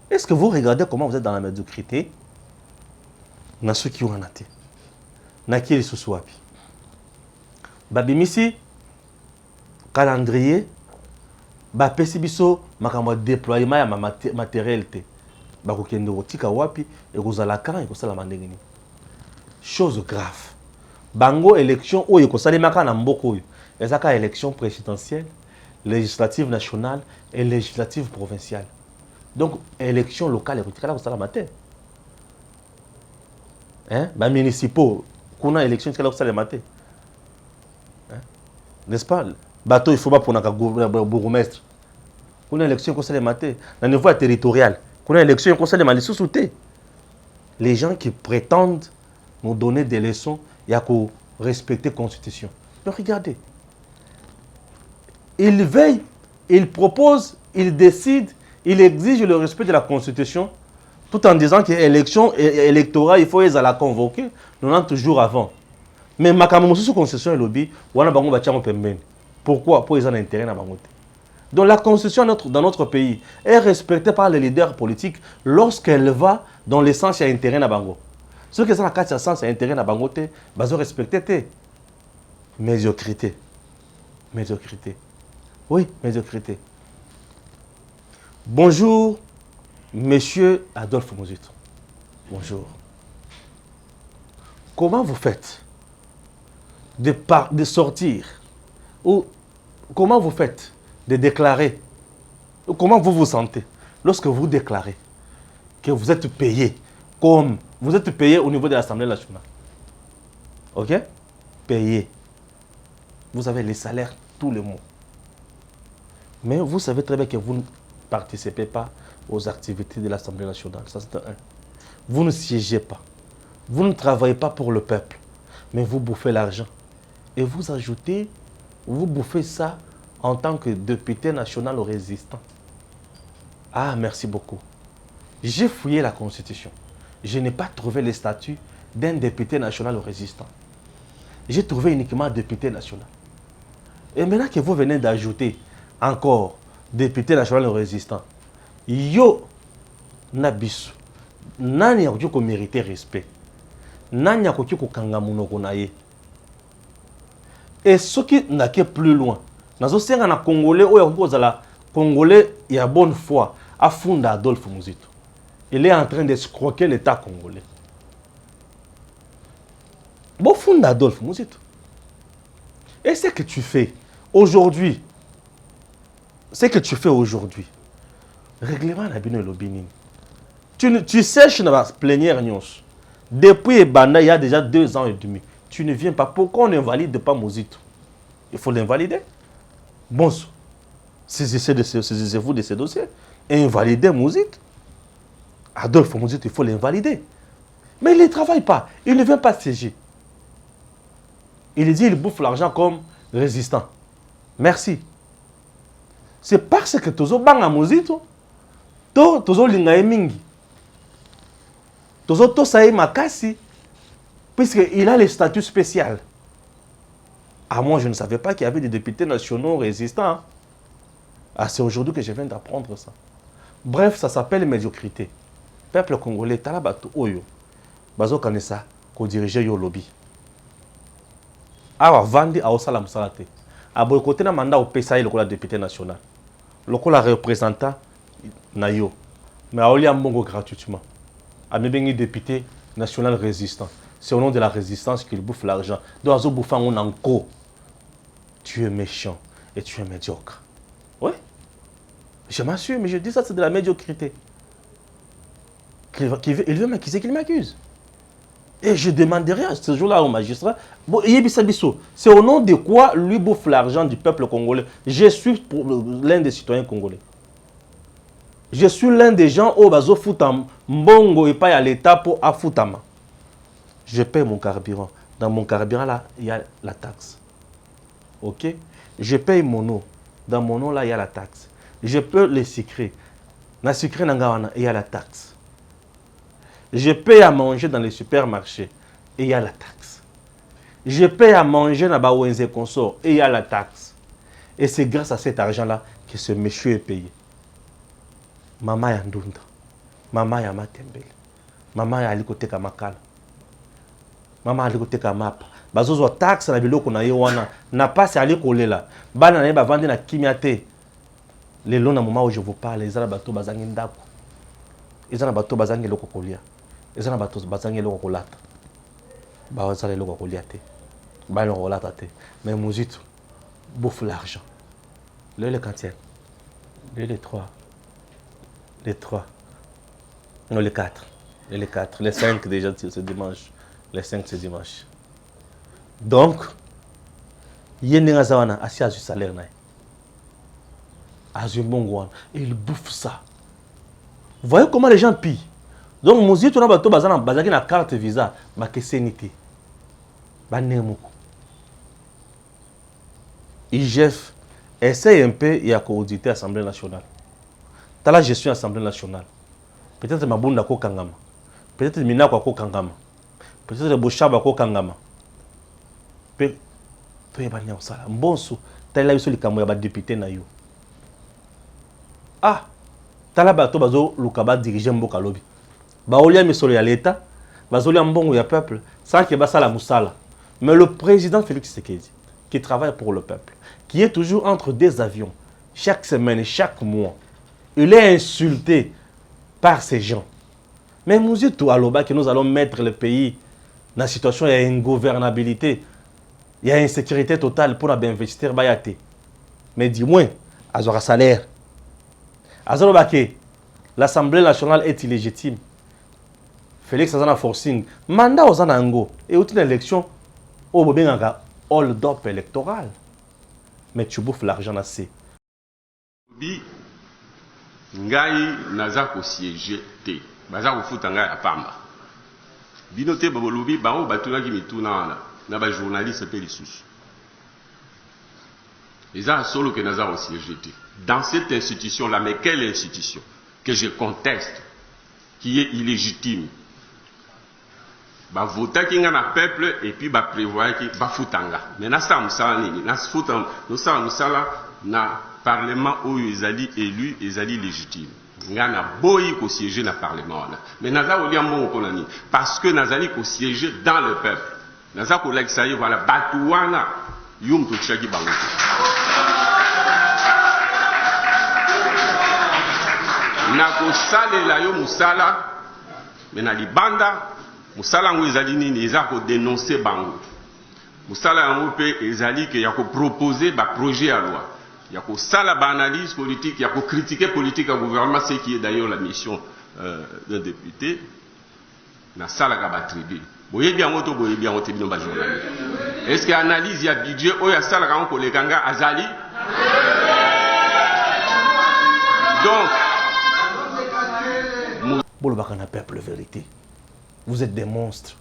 Est-ce que vous regardez comment vous êtes dans la médiocrité? Na ceux qui ont en athée. Na qui les sous-swapi. Babimisi, calendrier, ba pesibiso, makambo déploiement ya matériel te. Ba kokende otika wapi, et kozala kan, et kosala mandengeni. Chose grave. Bango élection, oyo kosala maka na mboko oyo. Ezaka élection présidentielle, législative nationale et législative provinciale. Donc, élection locale et politique, là, vous savez, matin. Hein? Bah, municipaux, qu'on a élection, là, vous savez, matin. N'est-ce pas? Bateau, il faut pas pour un bourgmestre. Qu'on a élection, qu'on sait, matin. Dans le niveau territorial, qu'on a élection, qu'on sait, les sous-soutés. Les gens qui prétendent nous donner des leçons, il y a qu'à respecter la Constitution. Donc, regardez. Il veille, il propose, il décide, il exige le respect de la Constitution, tout en disant que l'élection électorale, il faut les la convoquer 90 jours avant. Mais ma sous Constitution et lobby, pourquoi? Pour les intérêts. Donc la Constitution dans notre pays est respectée par les leaders politiques lorsqu'elle va dans le sens et intérêt na bango. Ceux qui sont dans le sens et intérêt na bango, ils ont respecté. Médiocrité. Médiocrité. Oui, médiocrité. Bonjour, monsieur Adolphe Muzito. Bonjour. Comment vous faites de sortir ou comment vous faites de déclarer ou comment vous vous sentez lorsque vous déclarez que vous êtes payé comme vous êtes payé au niveau de l'Assemblée nationale? Ok? Payé. Vous avez les salaires tous les mois. Mais vous savez très bien que vous ne participez pas aux activités de l'Assemblée nationale. Ça, c'est un. Vous ne siégez pas. Vous ne travaillez pas pour le peuple. Mais vous bouffez l'argent. Et vous ajoutez, vous bouffez ça en tant que député national résistant. Ah, merci beaucoup. J'ai fouillé la Constitution. Je n'ai pas trouvé le statut d'un député national résistant. J'ai trouvé uniquement député national. Et maintenant que vous venez d'ajouter encore député national résistant, yo nabisu nani yakoki ko mériter respect, nani yakoki ko kanga munoko na ye. Et ce qui n'a que plus loin, nazo senga na congolais oyo kozala congolais ya bonne foi afunda Adolphe Muzito. Il est en train d'escroquer l'État congolais. Bon funda Adolphe Muzito. Et ce que tu fais aujourd'hui, règlement la bino lobini. Tu sèches dans la plénière nyos. Depuis Ebanda, il y a déjà 2 ans et demi. Tu ne viens pas. Pourquoi on n'invalide pas Muzito? Il faut l'invalider. Bon, saisissez-vous de ces dossiers. Invalider Muzito. Adolphe Muzito, il faut l'invalider. Mais il ne travaille pas. Il ne vient pas siéger. Il dit qu'il bouffe l'argent comme résistant. Merci. C'est parce que tozo banga Muzito, tozo linga mingi, tozo tosaye makasi, puisqu'il a le statut spécial. Ah, moi, je ne savais pas qu'il y avait des députés nationaux résistants. Ah, c'est aujourd'hui que je viens d'apprendre ça. Bref, ça s'appelle médiocrité. Peuple congolais, talabato oyo, bazo kanesa ko diriger yo lobby. Awa vandi a osala musalate. A boycotter na mandat au PSA le député national. Le représentant na yo. Mais a oli ambongo gratuitement. A mebengi député national résistant. C'est au nom de la résistance qu'il bouffe l'argent. Donc azo bouffant on encore. Tu es méchant et tu es médiocre. Oui. Je m'assure, mais je dis ça, c'est de la médiocrité. Il veut m'accuser qu'il m'accuse. Et je demanderai à ce jour-là au magistrat, bon, c'est au nom de quoi lui bouffe l'argent du peuple congolais. Je suis l'un des citoyens congolais. Je suis l'un des gens au bazo foutam mbongo et pas à l'État pour afutama. Je paye mon carburant. Dans mon carburant là, il y a la taxe. Ok? Je paye mon eau. Dans mon eau là, il y a la taxe. Je peux les sucrer. Dans le sucré, il y a la taxe. Je paye à manger dans les supermarchés et il y a la taxe. Je paye à manger dans Bawenze Consort et il y a la taxe. Et c'est grâce à cet argent-là que ce monsieur est payé. Maman ya Ndunda, maman ya Matembele, maman ya Alikote Kamakala, maman ya Alikote Kamapa. Bazozo taxe na biloko na yewana na passe ali kolela. Bana na ba vendre na kimiate. Les lois, au moment où je vous parle, les gens bateau bazangi ndako. Les gens bateau bazangi loko kolia. Les gens bateau bazangi loko kolata. Ba wazale loko koliate. Ba loko kolata te. Mais Mouzito bouffe l'argent. Le quantième. Le 3. Les 3. Non, les 4. Les 4. Les 5 déjà ce dimanche. Les 5 c'est dimanche. Donc, Yenenga Zawana assis à ce salaire. Et il bouffe ça. Vous voyez comment les gens pillent. Donc, Mouzito, tu as une carte visa, mais que c'est nité. IGF essaye un peu et à auditer l'Assemblée nationale. Tu as la gestion de l'Assemblée nationale. Peut-être que Mabunda ko Kangama. Peut-être que Minako ko Kangama. Peut-être que Boshaba ko Kangama. Peut-être que bon sou. Tu as la vision de député na yo. Ah, tala bato bazo lukaba diriger mboka lobi. Ba olia misolo ya l'État, bazo lia mbongo ya peuple, sans que basa la musala. Mais le président Félix Tshisekedi, qui travaille pour le peuple, qui est toujours entre deux avions, chaque semaine et chaque mois, il est insulté par ces gens. Mais nous disons à l'Oba que nous allons mettre le pays dans la situation, il y a une gouvernabilité, il y a une sécurité totale pour investir bayate. Mais dis-moi, azora salaire. L'Assemblée nationale est illégitime. Félix Azana forcing. Mandat aux Anango. Et une élection au Bobenganga hold-up électoral. Mais tu bouffes l'argent assez. Bi ngai naza ko siéger te. Baza ko futa ngai apamba. Bino te babolobi bango batuna ki mituna na ba journaliste pe lisusu. Eza solo que naza ko siéger te. Dans cette institution-là, mais quelle institution que je conteste, qui est illégitime, bah voter qui a un peuple et puis bah prévoir qui bah foutanga. Mais na ça musala nini, na foutanga, nous ça musala na parlement où ils allaient élus, ils allaient légitimes. Ngana boyi ko siéger na parlement là. Mais naza ko liambo ko nani, parce que nazali ko siéger dans le peuple. Naza ko l'exayer voilà batuwana yum to chaki bango. Nako sale la yo musala mais na libanda musala ngo ezali nini eza ko dénoncer bango musala yango pe ezali ke ya ko proposer ba projet à loi ya ko sala ba analyse politique ya ko critiquer politique à gouvernement, ce qui est d'ailleurs la mission d'un député na sala ka ba tribune boye bien moto boye bien moto bino ba journaliste. Est-ce que analyse ya budget o ya sala ka ko lekanga azali donc peuple vérité. Vous êtes des monstres.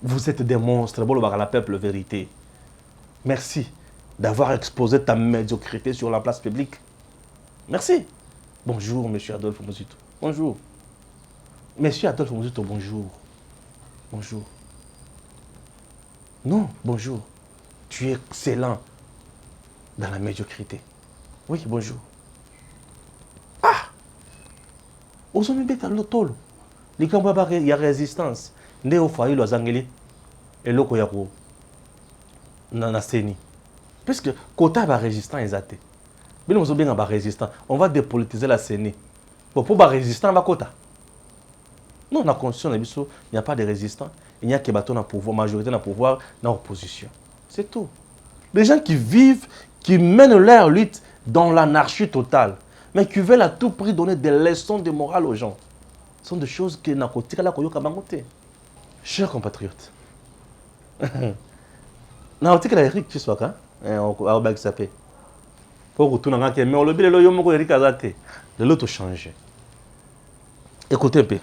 Vous êtes des monstres. Peuple vérité. Merci d'avoir exposé ta médiocrité sur la place publique. Merci. Bonjour, monsieur Adolphe Mouzito. Bonjour. Monsieur Adolphe Mouzito, bonjour. Bonjour. Non, bonjour. Tu es excellent dans la médiocrité. Oui, bonjour. Aux hommes bêta l'otolo. Les camps il y a résistance. Né au foyer les angélés et l'oko yako na seni. Puisque quota va résistant exaté. Bien nous bien résistant. On va dépolitiser la CENI. Pour ba résistant va quota. Non, la constitution il n'y a pas de résistant. Il n'y a que bâton dans pouvoir, majorité dans pouvoir, dans opposition. C'est tout. Les gens qui vivent, qui mènent leur lutte dans l'anarchie totale, mais qui veulent à tout prix donner des leçons de morale aux gens. Ce sont des choses que n'a kotika la koyoka bangote. Chers compatriotes, na otika la Eric Chiswaka, on va s'appeler. Pour retourner en mais on le bile yo moko Eric Azate, de l'autre changer. Écoutez un peu.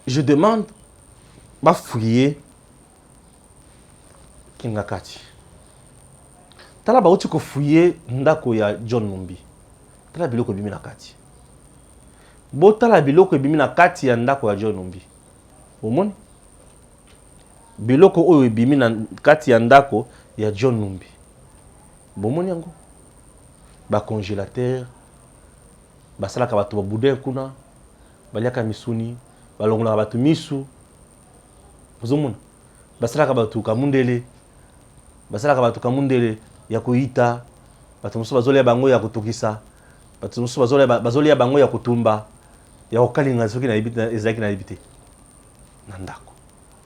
Je demande ma fouiller Kingakati. Tala ba uti ko fouiller ndako ya John Numbi. Tala biloko bimi na kati. Bo tala biloko bimi na kati ya ndako ya John Numbi. Omoni? Biloko oyo bimi na kati ya ndako ya John Numbi. Bomoni yango? Ba congélateur, ba salaka bato ba boudin kuna, baliaka misuni, balongola bato misu. Bozomona? Ba salaka bato kamundele, basalaka bato kamundele ya koita, bato mosusu bazolia bango ya kotokisa, bato mosusu bazolia bango ya kotumba, ya kokalinga soki na yebite ezaki na yebite. Na ndako.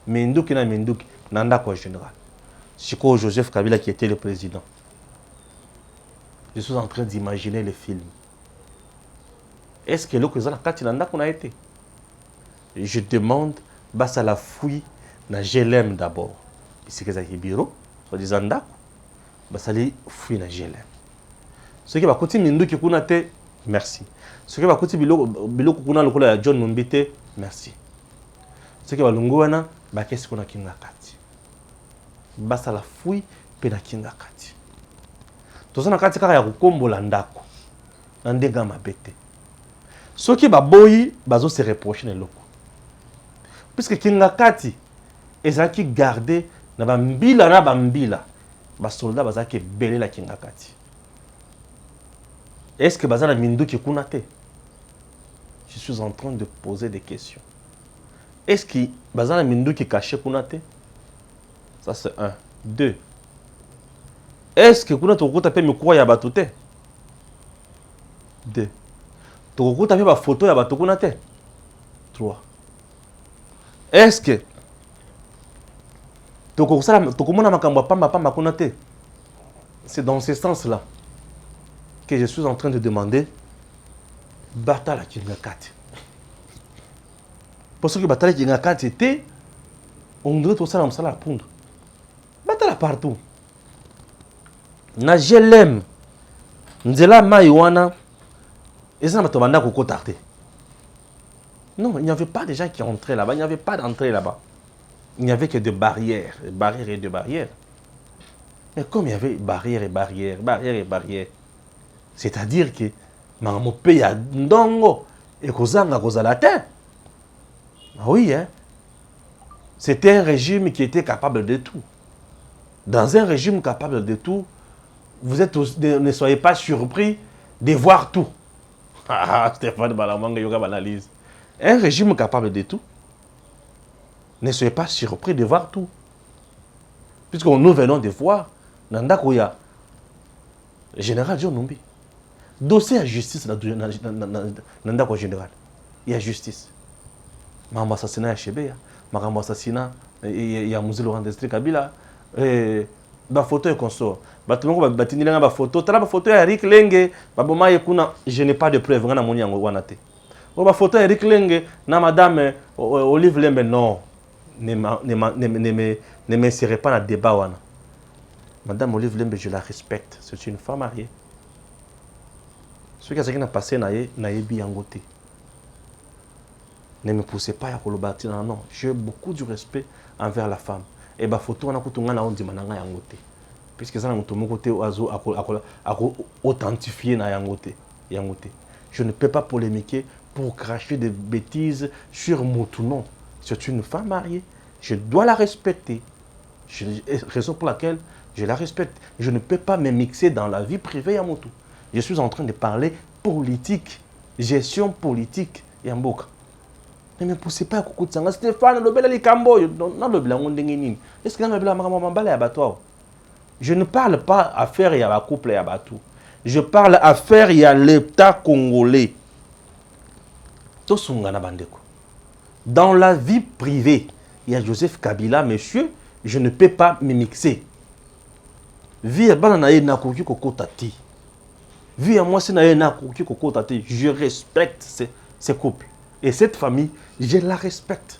Menduki na menduki na ndako en général. Siko Joseph Kabila qui était le président. Je suis en train d'imaginer le film. Est-ce que le président Kati Nanda qu'on a été? Je demande, basa la fouille, na GLM d'abord. C'est que ça qui est bureau, soit disant Nda, basa la fouille na GLM. Ce qui va continuer Mindu qui kuna te, merci. Ce qui va continuer bilo kuna lokola ya John Mumbite, merci. Ce qui va lunguana, ba qu'est-ce qu'on a kinga Kati. Basa la fouille, pe na kinga Kati. Tozana kati kaka ya kukombola ndako na ndenga mabete soki baboyi bazo se reprocher na loko puisque kinga kati ezaki garder na bambila ba soldat bazaki belé la kinga kati. Est-ce que bazana mindu ki kuna te? Je suis en train de poser des questions. Est-ce que bazana mindu ki caché kuna te? Ça c'est un. Deux. Est-ce que kuna toko tape mikwa ya bato te? 2. Toko tape ba photo ya bato kuna te? 3. Est-ce que toko mona makambo pamba kuna te? C'est dans ce sens-là que je suis en train de demander batala kinga kati. Parce que batala kinga kati était on dirait tout ça dans la poudre. Batala partout. Na GLM nzela maïwana et ça m'a demandé à tarder. Non, il n'y avait pas de gens qui rentraient là-bas, il n'y avait pas d'entrée là-bas. Il n'y avait que des barrières, et des barrières. Mais comme il y avait barrières et barrières, c'est-à-dire que mon pays a ndongo et kozanga kozala te. Oui, hein. C'était un régime qui était capable de tout. Dans un régime capable de tout, ne soyez pas surpris de voir tout. Stéphane Balamanga Yoga analyse. Un régime capable de tout, ne soyez pas surpris de voir tout. Puisque nous venons de voir Nanda Koya, général John Numbi. Dossier à justice Nanda Koya général. Il y a justice. Maman assassinat à Chebeya, maman assassinat il y a Mouzé Laurent Destri Kabila. Ba photo et consort. Batumoko batinilanga ba photo, tala ba photo ya Eric Lenge, ba boma yekuna, je n'ai pas de preuve ngana moni yango wana te. Ba photo ya Eric Lenge na madame Olive Lembe non. Ne m'insérez pas dans le débat wana. Madame Olive Lembe, je la respecte, c'est une femme mariée. Ce qui a passé na yebi yango te. Ne me poussez pas à kolobati non, j'ai beaucoup de respect envers la femme. Et bah photo on a kutunga na ondima nanga yangote puisque ça na muto moko te ozo authentifier na yangote. Je ne peux pas polémiquer pour cracher des bêtises sur Moutou, non. C'est une femme mariée, je dois la respecter. Raison pour laquelle je la respecte. Je ne peux pas me mixer dans la vie privée à Moutou. Je suis en train de parler politique, gestion politique et en boka. Ne me poussez pas à Koukoutanga. Stéphane, le bel Alikambo, non le blanc, est-ce que le blanc, je ne parle pas affaire et à la couple et à Batou. Je parle affaire et à l'État congolais. Dans la vie privée, il y a Joseph Kabila, monsieur, je ne peux pas me mixer. Vie Vu à moi, je respecte ces couples. Et cette famille, je la respecte.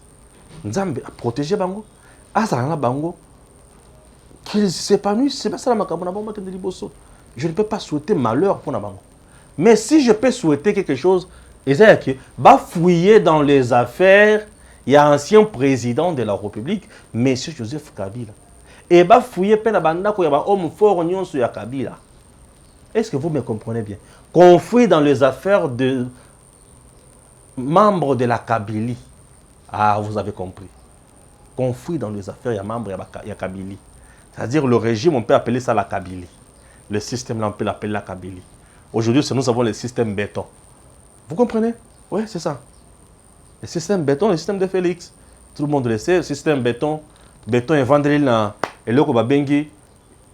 Nzambe a protégé Bango. Azarana Bango. Qu'ils s'épanouissent, c'est pas ça la je ne peux pas souhaiter malheur pour Nabango. Mais si je peux souhaiter quelque chose, va fouiller dans les affaires, il y a un ancien président de la République, M. Joseph Kabila. Et va fouiller Penabanda, il y a un homme fort sur Kabila. Est-ce que vous me comprenez bien? Qu'on fouille dans les affaires de membres de la Kabylie. Ah, vous avez compris. Qu'on fouille dans les affaires, il y a membres de la Kabylie. C'est-à-dire le régime, on peut appeler ça la Kabylie. Le système, là, on peut l'appeler la Kabylie. Aujourd'hui, nous avons le système béton. Vous comprenez? Oui, c'est ça. Le système béton, le système de Félix. Tout le monde le sait, le système béton. Béton est vendu là. Et là, on va bengi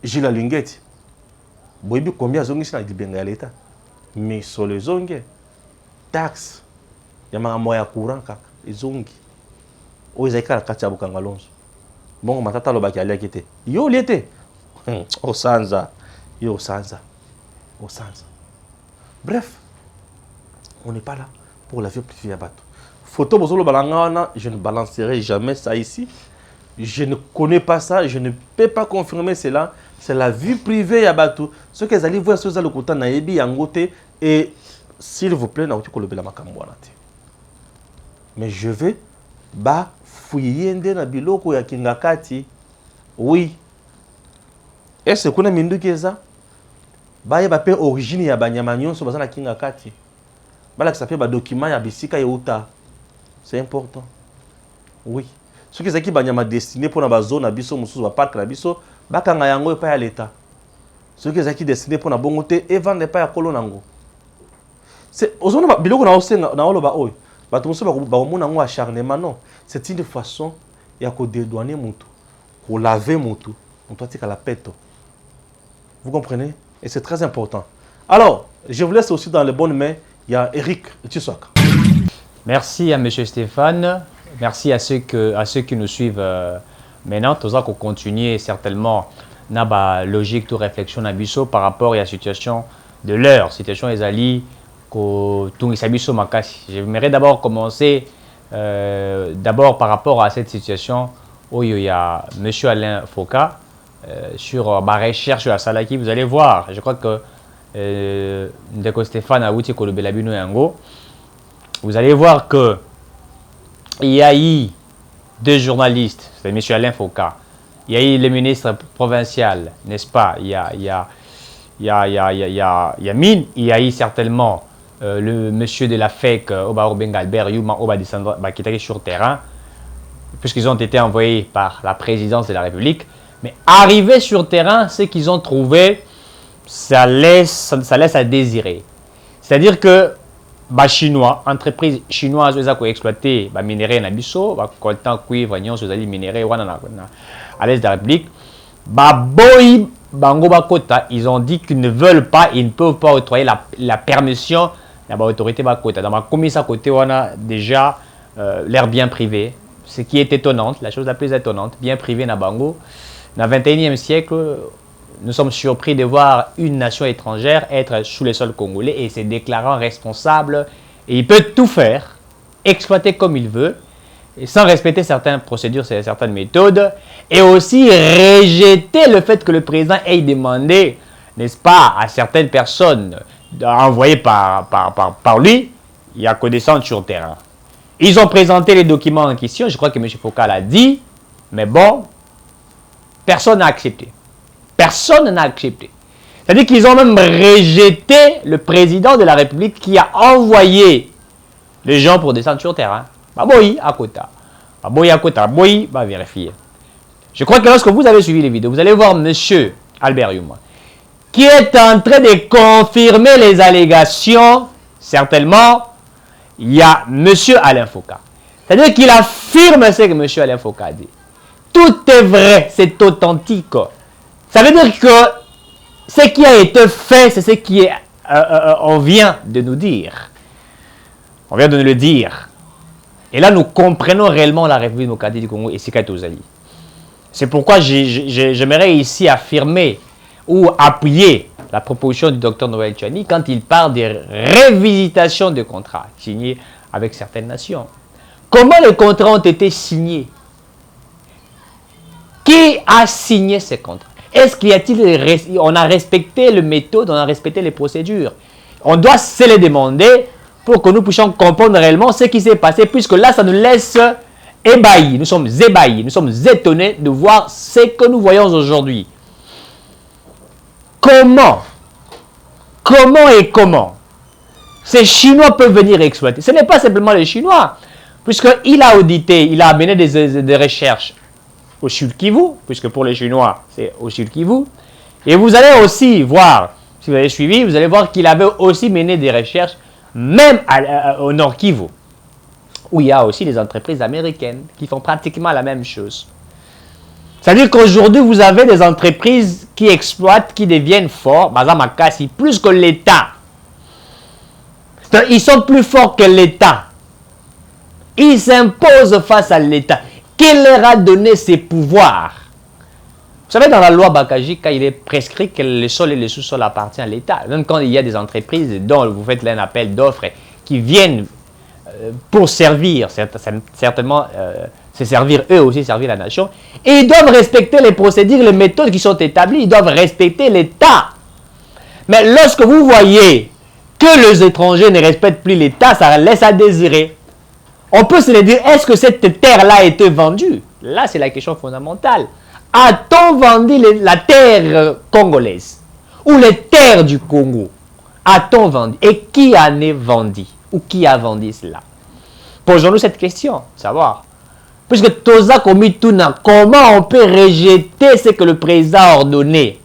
Gila Lingeti. Vous voyez combien de gens sont à l'État? Mais sur les zongues, taxes, il y a un moyen courant, les zongues. Oh, ils ont qu'à la Kangalonzo. Bon, matata lo baki alekite. Yo l'été. Oh sanza. Yo sanza. Oh sanza. Bref, on n'est pas là pour la vie privée à bateau. Photo bozolo balangana, je ne balancerai jamais ça ici. Je ne connais pas ça, je ne peux pas confirmer cela. C'est la vie privée à bateau. Ce que vous allez voir sur le côté naebi yangote et s'il vous plaît, na ko lobela makambo na te. Mais je vais ba fouiller na biloko ya kingakati. Oui. Est-ce que vous avez mindu keza? Ba ye ba pe origine ya banyama nyonso bazana kingakati. Bala que ça fait ba document ya bisika yeuta. C'est important. Oui. Ce qui est qui banyama destiné pour na zone na biso mususu ba parc na biso, bakanga yango pa ya l'état. Ce qui est qui destiné pour na bongote et vendre pas ya kolonango. C'est ozona biloko na osenga na oloba oy. C'est une façon de dédouaner Moutou, pour laver Moutou. On doit dire qu'à la pète. Vous comprenez? Et c'est très important. Alors, je vous laisse aussi dans les bonnes mains. Il y a Eric Tshisak. Merci à M. Stéphane. Merci à ceux qui nous suivent maintenant. Tout ça qu'on continue certainement na logique de réflexion à Bisso par rapport à la situation de leur situation des alliés. J'aimerais d'abord commencer par rapport à cette situation où il y a M. Alain Foucault sur ma recherche à Salaki. Vous allez voir, je crois que Ndeko Stéphane a outi Kolobelabino Yango. Vous allez voir que il y a eu deux journalistes, c'est M. Alain Foucault. Il y a eu le ministre provincial, n'est-ce pas? Il y a Mine, il y a eu certainement le monsieur de la FEC, Oba Obenga Albert Yuma, Oba descendre, qui était sur terrain, puisqu'ils ont été envoyés par la présidence de la République. Mais arrivés sur terrain, ce qu'ils ont trouvé, ça laisse à désirer. C'est-à-dire que Chinois, entreprises chinoises, ils ont exploité les minéraux na biso, coltan cuivre, les minéraux à l'est de la République. Boy Bango Bakota, ils ont dit qu'ils ne veulent pas, ils ne peuvent pas octroyer la permission de l'autorité Bakota. Dans ma commission à côté, on a déjà l'air bien privé, ce qui est étonnante, la chose la plus étonnante, bien privé na Bango. Dans le 21e siècle, nous sommes surpris de voir une nation étrangère être sous le sol congolais et se déclarant responsable. Et il peut tout faire, exploiter comme il veut, et sans respecter certaines procédures, certaines méthodes, et aussi rejeter le fait que le président ait demandé, n'est-ce pas, à certaines personnes envoyées par lui, il y a qu'à descendre sur le terrain. Ils ont présenté les documents en question, je crois que M. Foucault l'a dit, mais bon, personne n'a accepté. Personne n'a accepté. C'est-à-dire qu'ils ont même rejeté le président de la République qui a envoyé les gens pour descendre sur le terrain. Baboyi à Kota. Baboyi à Kota. Baboyi va vérifier. Je crois que lorsque vous avez suivi les vidéos, vous allez voir M. Albert Yuma qui est en train de confirmer les allégations. Certainement, il y a M. Alain Foucault. C'est-à-dire qu'il affirme ce que M. Alain Foucault a dit. Tout est vrai, c'est authentique. Ça veut dire que ce qui a été fait, c'est ce qui est, on vient de nous dire. On vient de nous le dire. Et là, nous comprenons réellement la République démocratique du Congo et ce qu'est aux alliés. C'est pourquoi j'aimerais ici affirmer ou appuyer la proposition du docteur Noël Tchani quand il parle des révisitations de contrats signés avec certaines nations. Comment les contrats ont été signés? Qui a signé ces contrats? Est-ce qu'il y a-t-il, on a respecté les méthodes, on a respecté les procédures? On doit se les demander pour que nous puissions comprendre réellement ce qui s'est passé, puisque là, ça nous laisse ébahis. Nous sommes ébahis, nous sommes étonnés de voir ce que nous voyons aujourd'hui. Comment ces Chinois peuvent venir exploiter? Ce n'est pas simplement les Chinois, puisqu'il a audité, il a mené des recherches au Sud Kivu, puisque pour les Chinois, c'est au Sud Kivu. Et vous allez aussi voir, si vous avez suivi, vous allez voir qu'il avait aussi mené des recherches, même au Nord Kivu, où il y a aussi des entreprises américaines qui font pratiquement la même chose. C'est-à-dire qu'aujourd'hui, vous avez des entreprises qui exploitent, qui deviennent forts, Makassi, plus que l'État. Ils sont plus forts que l'État. Ils s'imposent face à l'État. Qui leur a donné ces pouvoirs? Vous savez, dans la loi Bakaji, quand il est prescrit que le sol et le sous-sol appartiennent à l'État, même quand il y a des entreprises dont vous faites un appel d'offres qui viennent pour servir, certainement, se servir eux aussi, servir la nation, et ils doivent respecter les procédures, les méthodes qui sont établies, ils doivent respecter l'État. Mais lorsque vous voyez que les étrangers ne respectent plus l'État, ça laisse à désirer. On peut se dire, est-ce que cette terre-là a été vendue? Là, c'est la question fondamentale. A-t-on vendu la terre congolaise ou les terres du Congo? A-t-on vendu? Et qui en est vendu? Ou qui a vendu cela? Posons-nous cette question, savoir. Puisque Toza Komituna, comment on peut rejeter ce que le président a ordonné?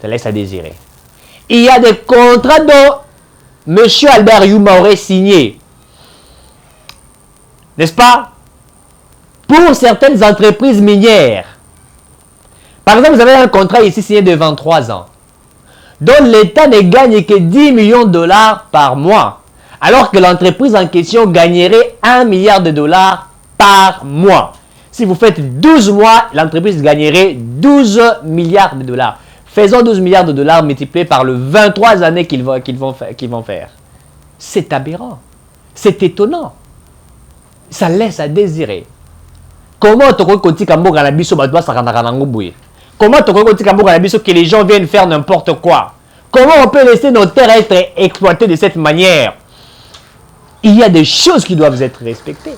Ça laisse à désirer. Il y a des contrats dont M. Albert Yuma aurait signé. N'est-ce pas? Pour certaines entreprises minières. Par exemple, vous avez un contrat ici signé de 23 ans, dont l'État ne gagne que 10 millions de dollars par mois, alors que l'entreprise en question gagnerait 1 milliard de dollars par mois. Si vous faites 12 mois, l'entreprise gagnerait 12 milliards de dollars. Faisons 12 milliards de dollars multipliés par les 23 années qu'ils vont faire. C'est aberrant. C'est étonnant. Ça laisse à désirer. Comment tu peux dire que les gens viennent faire n'importe quoi? Comment on peut laisser nos terres être exploitées de cette manière? Il y a des choses qui doivent être respectées.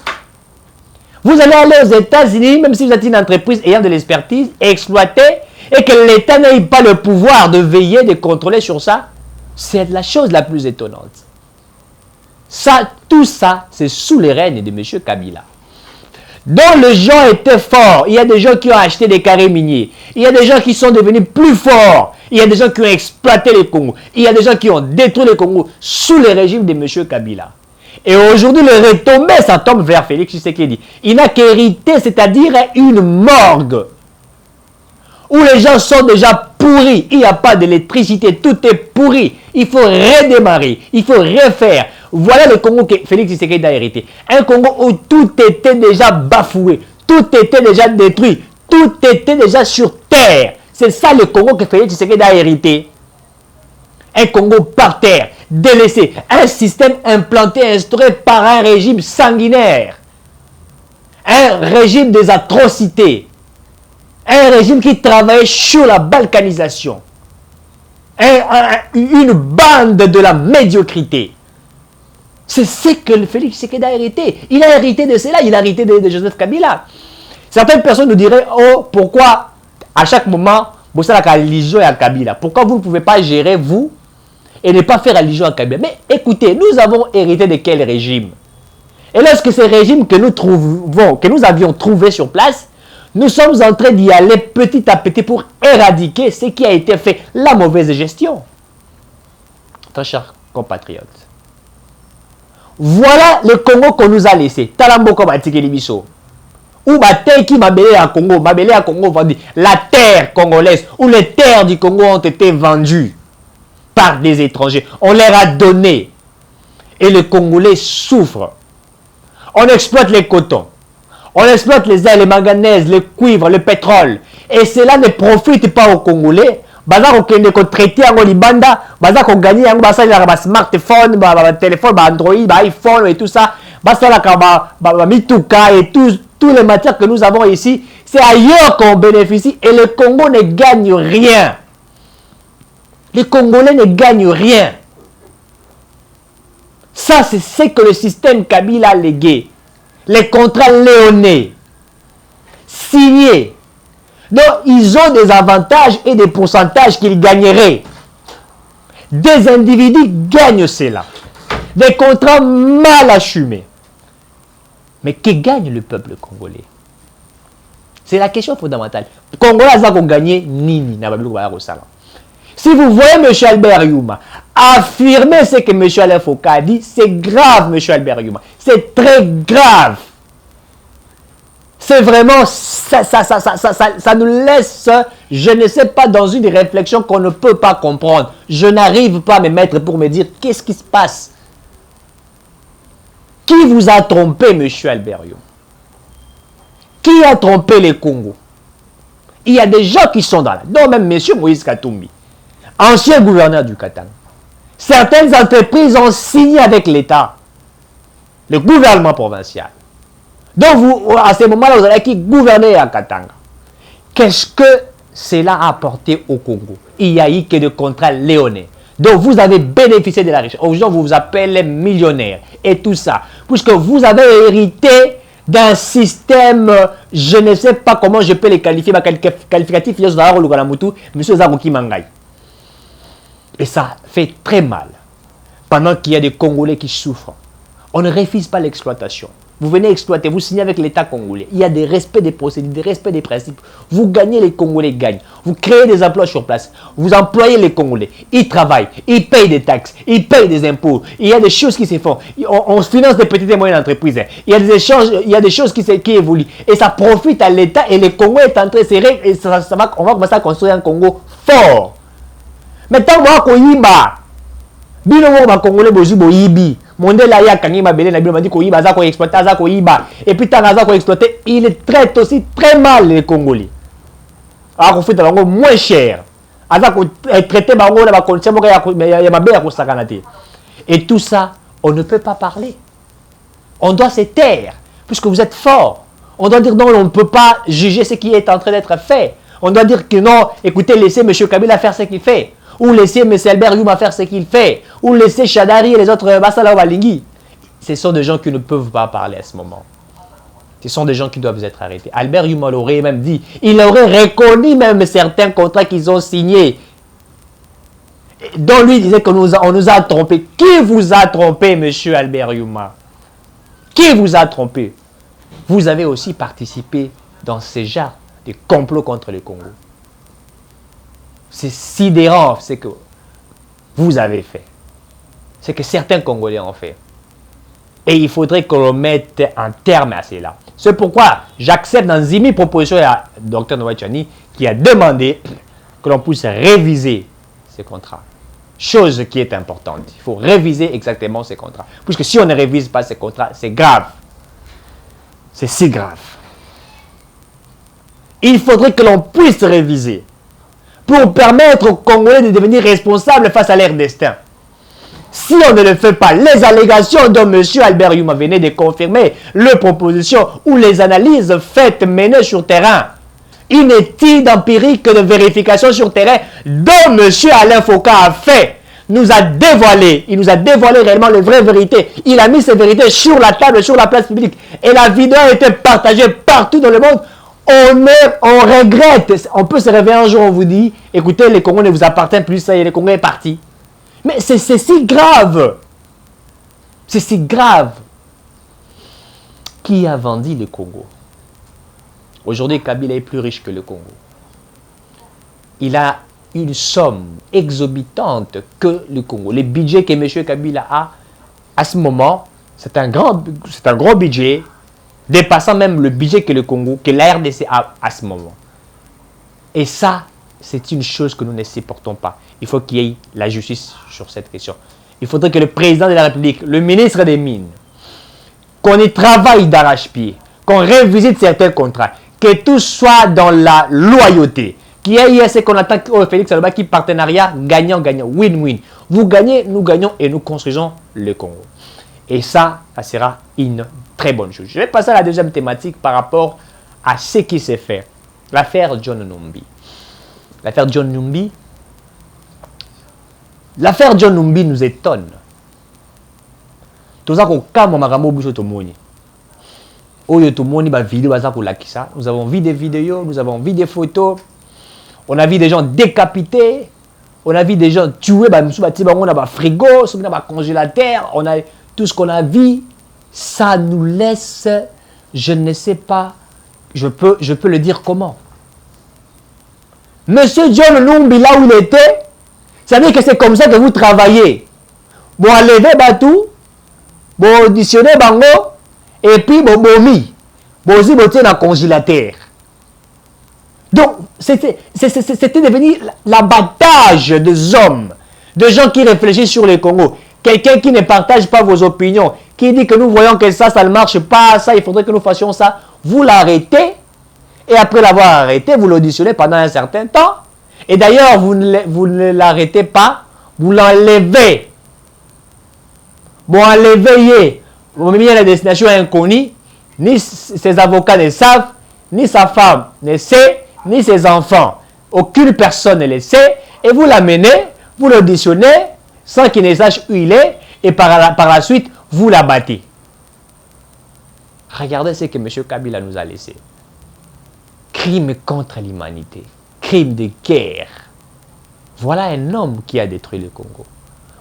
Vous allez aller aux États-Unis, même si vous êtes une entreprise ayant de l'expertise, exploiter, et que l'État n'ait pas le pouvoir de veiller, de contrôler sur ça, c'est la chose la plus étonnante. Ça, tout ça, c'est sous les règnes de M. Kabila. Dont les gens étaient forts. Il y a des gens qui ont acheté des carrés miniers. Il y a des gens qui sont devenus plus forts. Il y a des gens qui ont exploité les Congos. Il y a des gens qui ont détruit les Congos sous le régime de M. Kabila. Et aujourd'hui, le retombé, ça tombe vers Félix Tshisekedi. Il n'a qu'hérité, c'est-à-dire une morgue. Où les gens sont déjà pourris. Il n'y a pas d'électricité, tout est pourri. Il faut redémarrer, il faut refaire. Voilà le Congo que Félix Tshisekedi a hérité. Un Congo où tout était déjà bafoué, tout était déjà détruit, tout était déjà sur terre. C'est ça le Congo que Félix Tshisekedi a hérité. Un Congo par terre, délaissé, un système implanté, instauré par un régime sanguinaire, un régime des atrocités, un régime qui travaillait sur la balkanisation, une bande de la médiocrité. C'est ce que Félix Tshisekedi a hérité. Il a hérité de cela, il a hérité de Joseph Kabila. Certaines personnes nous diraient, oh, pourquoi à chaque moment, vous savez la religion à Kabila? Pourquoi vous ne pouvez pas gérer, vous, et ne pas faire allusion à Kabila? Mais écoutez, nous avons hérité de quel régime? Et lorsque ces régimes que nous avions trouvé sur place, nous sommes en train d'y aller petit à petit pour éradiquer ce qui a été fait, la mauvaise gestion. Très chers compatriotes, voilà le Congo qu'on nous a laissé. Talamboko Batikeli Biso. Ou Bateki Mabele à Congo. Mabele à Congo vendu. La terre congolaise ou les terres du Congo ont été vendues par des étrangers. On leur a donné. Et les Congolais souffrent. On exploite les cotons. On exploite les ailes, les manganèses, le cuivre, le pétrole. Et cela ne profite pas aux Congolais. baza kokende kotraite yango libanda, baza koganye yango basalelaka ba smartphone, ba téléphone, ba Android, ba iPhone et tout ça, basalaka ba mituka et tous les matières que nous avons ici, c'est ailleurs qu'on bénéficie et le Congo ne gagne rien. Les Congolais ne gagnent rien. Ça, c'est ce que le système Kabila a légué. Les contrats léonais, signés. Donc, ils ont des avantages et des pourcentages qu'ils gagneraient. Des individus gagnent cela. Des contrats mal assumés. Mais que gagne le peuple congolais? C'est la question fondamentale. Les Congolais ont gagné Nini. Si vous voyez M. Albert Youma affirmer ce que M. Alain Foucault a dit, c'est grave, M. Albert Youma. C'est très grave. C'est vraiment, ça nous laisse, je ne sais pas, dans une réflexion qu'on ne peut pas comprendre. Je n'arrive pas à me mettre pour me dire qu'est-ce qui se passe. Qui vous a trompé, M. Albert Youma? Qui a trompé les Congos? Il y a des gens qui sont dans là. Donc même M. Moïse Katumbi, ancien gouverneur du Katanga. Certaines entreprises ont signé avec l'État, le gouvernement provincial. Donc, vous, à ce moment-là, vous avez qui gouverner à Katanga. Qu'est-ce que cela a apporté au Congo? Il n'y a eu que des contrats léonais. Donc, vous avez bénéficié de la richesse. Aujourd'hui, vous vous appelez millionnaire et tout ça. Puisque vous avez hérité d'un système, je ne sais pas comment je peux les qualifier, ma qualificatif, monsieur Zarouki Mangaï. Et ça fait très mal. Pendant qu'il y a des Congolais qui souffrent. On ne refuse pas l'exploitation. Vous venez exploiter, vous signez avec l'État congolais. Il y a des respects des procédures, des respects des principes. Vous gagnez, les Congolais gagnent. Vous créez des emplois sur place. Vous employez les Congolais. Ils travaillent, ils payent des taxes, ils payent des impôts. Il y a des choses qui se font. On finance des petites et moyennes entreprises. Il y a des échanges, il y a des choses qui évoluent. Et ça profite à l'État et le Congo est en train de serrer. Et on va commencer à construire un Congo fort. Mais tant que Yiba, bino mo Congolais bozu boyibi. Mondela ya kangi mabele na bino mandi ko yiba za ko exploiter za ko yiba. Et puis tant za ko exploiter, il traite aussi très mal les Congolais. Alors qu'on fait bango moins cher. Aza ko traiter bango na ba condition ya mabele ko sakanate. Et tout ça, on ne peut pas parler. On doit se taire puisque vous êtes fort. On doit dire non, on ne peut pas juger ce qui est en train d'être fait. On doit dire que non, écoutez, laissez M. Kabila faire ce qu'il fait. Ou laisser M. Albert Youma faire ce qu'il fait. Ou laisser Chadari et les autres Bassala Walingui. Ce sont des gens qui ne peuvent pas parler à ce moment. Ce sont des gens qui doivent être arrêtés. Albert Youma l'aurait même dit. Il aurait reconnu même certains contrats qu'ils ont signés. Dont lui disait qu'on nous a trompés. Qui vous a trompé, M. Albert Youma? Qui vous a trompé? Vous avez aussi participé dans ces genres de complots contre le Congo. C'est sidérant ce que vous avez fait. Ce que certains Congolais ont fait. Et il faudrait qu'on mette un terme à cela. C'est pourquoi j'accepte dans une proposition à Dr Noé Tchani qui a demandé que l'on puisse réviser ces contrats. Chose qui est importante. Il faut réviser exactement ces contrats. Puisque si on ne révise pas ces contrats, c'est grave. C'est si grave. Il faudrait que l'on puisse réviser pour permettre aux Congolais de devenir responsables face à leur destin. Si on ne le fait pas, les allégations dont M. Albert Youma venait de confirmer, les propositions ou les analyses faites, menées sur terrain, une étude empirique de vérification sur terrain dont M. Alain Foucault a fait, nous a dévoilé, il nous a dévoilé réellement les vraies vérités. Il a mis ces vérités sur la table, sur la place publique. Et la vidéo a été partagée partout dans le monde. On regrette. On peut se réveiller un jour, on vous dit, écoutez, les Congos ne vous appartiennent plus, ça y est, les Congos est parti. Mais c'est si grave. C'est si grave. Qui a vendu le Congo? Aujourd'hui, Kabila est plus riche que le Congo. Il a une somme exorbitante que le Congo. Le budget que M. Kabila a, à ce moment, c'est un gros budget, dépassant même le budget que le Congo, que la RDC a à ce moment. Et ça, c'est une chose que nous ne supportons pas. Il faut qu'il y ait la justice sur cette question. Il faudrait que le président de la République, le ministre des Mines, qu'on y travaille d'arrache-pied, qu'on révisite certains contrats, que tout soit dans la loyauté, qui est ce qu'on attend au Félix Aloba, qui partenariat gagnant-gagnant, win-win. Vous gagnez, nous gagnons et nous construisons le Congo. Et ça sera une très bonne chose. Je vais passer à la deuxième thématique par rapport à ce qui s'est fait. L'affaire John Numbi. L'affaire John Numbi. L'affaire John Numbi nous étonne. Tout ça qu'on calme makambo biso tomoni. Oyo tomoni ba vidéo baza ko lakisa. Nous avons vu des vidéos, nous avons vu des photos. On a vu des gens décapités. On a vu des gens tués, on a un frigo, on a un congélateur, on a tout ce qu'on a vu. Ça nous laisse, je ne sais pas, je peux le dire comment. Monsieur John Numbi, là où il était, ça veut dire que c'est comme ça que vous travaillez. Bon, enlever Batou, bon, auditionner Bango, et puis bon, bomi, bon, aussi, bon, tiens, un congélateur. Donc, c'était devenu l'abattage des hommes, de gens qui réfléchissent sur le Congo. Quelqu'un qui ne partage pas vos opinions, qui dit que nous voyons que ça ne marche pas, ça, il faudrait que nous fassions ça. Vous l'arrêtez, et après l'avoir arrêté, vous l'auditionnez pendant un certain temps. Et d'ailleurs, vous ne l'arrêtez pas, vous l'enlevez. Bon, enlevez, vous mettez à la destination inconnue, ni ses avocats ne savent, ni sa femme ne sait, ni ses enfants. Aucune personne ne le sait. Et vous l'amenez, vous l'auditionnez, sans qu'il ne sache où il est, et par la suite, vous l'abattez. Regardez ce que M. Kabila nous a laissé. Crime contre l'humanité. Crime de guerre. Voilà un homme qui a détruit le Congo.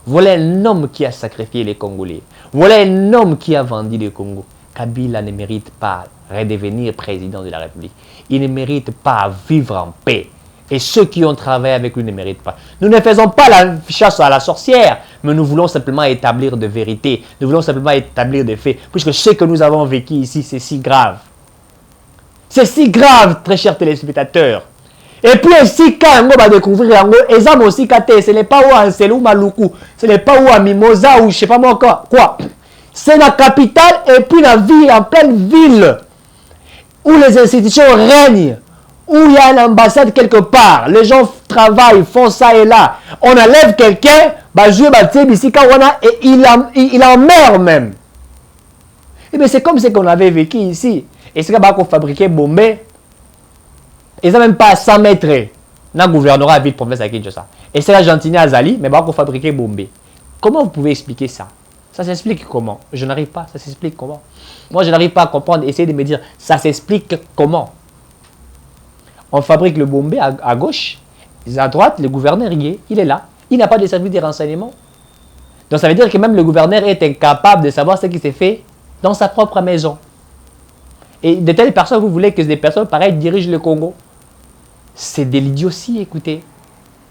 Voilà un homme qui a sacrifié les Congolais. Voilà un homme qui a vendu le Congo. Kabila ne mérite pas redevenir président de la République. Il ne mérite pas vivre en paix. Et ceux qui ont travaillé avec lui ne méritent pas. Nous ne faisons pas la chasse à la sorcière, mais nous voulons simplement établir de vérité. Nous voulons simplement établir des faits. Puisque ce que nous avons vécu ici, c'est si grave. C'est si grave, très chers téléspectateurs. Et puis aussi, quand on va découvrir, ce n'est pas où à Anselou Maluku, ce n'est pas où à Mimosa, ou je ne sais pas moi encore, quoi. C'est la capitale et puis la ville, en pleine ville, où les institutions règnent, où il y a une ambassade quelque part. Les gens travaillent, font ça et là. On enlève quelqu'un, et il en meurt même. Et bien c'est comme ce qu'on avait vécu ici. Et c'est qu'on fabriquait Bombay. Et ça même pas à 100 mètres. Dans le gouvernorat à ville province à Kinshasa. Et c'est la gentille à Zali, mais on fabriquait Bombay. Comment vous pouvez expliquer ça? Ça s'explique comment? Je n'arrive pas. Ça s'explique comment? Moi, je n'arrive pas à comprendre. Essayez de me dire, ça s'explique comment? On fabrique le Bombay à gauche. À droite, le gouverneur il est là. Il n'a pas de service de renseignement. Donc, ça veut dire que même le gouverneur est incapable de savoir ce qui s'est fait dans sa propre maison. Et de telles personnes, vous voulez que des personnes pareilles dirigent le Congo? C'est de l'idiotie, écoutez.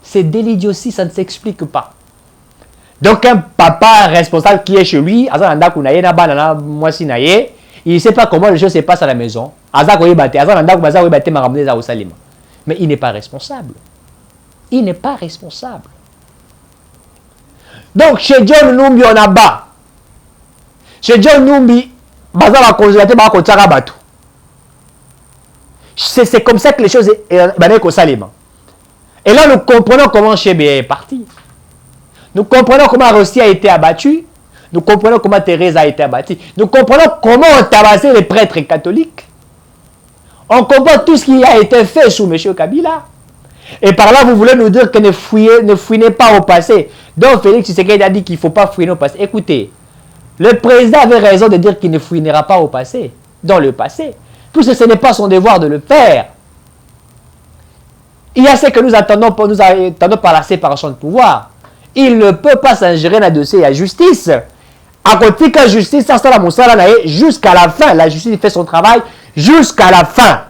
C'est de l'idiotie, ça ne s'explique pas. Donc un papa responsable qui est chez lui, il ne sait pas comment les choses se passent à la maison. Mais il n'est pas responsable. Il n'est pas responsable. Donc chez John Numbi, on a bas. Chez John Numbi, c'est comme ça que les choses sont. Et là, nous comprenons comment Chébé est parti. Nous comprenons comment Rossi a été abattu. Nous comprenons comment Thérèse a été abattue. Nous comprenons comment on tabassait les prêtres catholiques. On comprend tout ce qui a été fait sous M. Kabila. Et par là, vous voulez nous dire que ne fouinez pas au passé. Donc, Félix Tshisekedi a dit qu'il ne faut pas fouiner au passé. Écoutez, le président avait raison de dire qu'il ne fouinera pas au passé, dans le passé, puisque ce n'est pas son devoir de le faire. Il y a ce que nous attendons par la séparation de pouvoir. Il ne peut pas s'ingérer dans le dossier à la justice. À côté que la justice, ça la moussala jusqu'à la fin. La justice fait son travail jusqu'à la fin.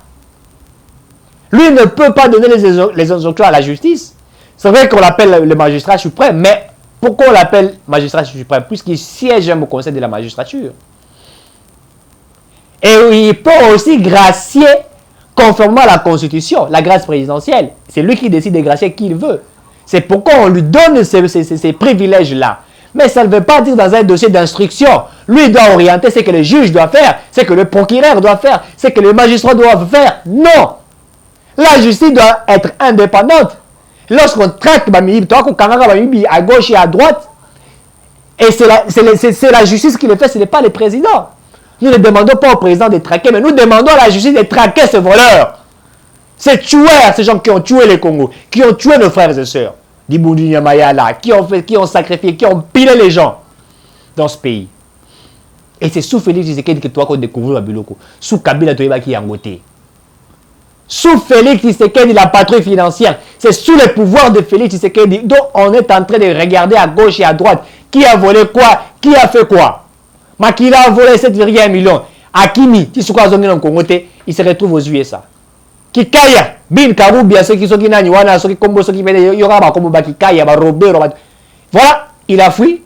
Lui ne peut pas donner les injonctions à la justice. C'est vrai qu'on l'appelle le magistrat suprême, mais pourquoi on l'appelle magistrat suprême? Puisqu'il siège au conseil de la magistrature. Et il peut aussi gracier conformément à la Constitution, la grâce présidentielle. C'est lui qui décide de gracier qui il veut. C'est pourquoi on lui donne ces privilèges-là. Mais ça ne veut pas dire dans un dossier d'instruction. Lui doit orienter ce que le juge doit faire, ce que le procureur doit faire, ce que le magistrat doit faire. Non! La justice doit être indépendante. Lorsqu'on traque Bamibi, à gauche et à droite, et c'est la justice qui le fait, ce n'est pas le président. Nous ne demandons pas au président de traquer, mais nous demandons à la justice de traquer ce voleur. Ces tueurs, ces gens qui ont tué les Congos, qui ont tué nos frères et sœurs, Diboundi Nyamayala, qui ont sacrifié, qui ont pilé les gens dans ce pays. Et c'est sous Félix Tshisekedi que toi qu'on découvre à Biloko. Sous Kabila Toyeba qui est en côté. Sous Félix Tshisekedi, la patrouille financière, c'est sous le pouvoir de Félix Tshisekedi dont on est en train de regarder à gauche et à droite qui a volé quoi, qui a fait quoi. Makila a volé 7,1 millions. Akimi, qui se croise en Congo, il se retrouve aux USA. Kikaya, Bin Karubia, ceux qui sont qui n'ont ceux qui combo, ceux qui veulent, il y aura comme Bakikaya, Robert. Voilà, il a fui.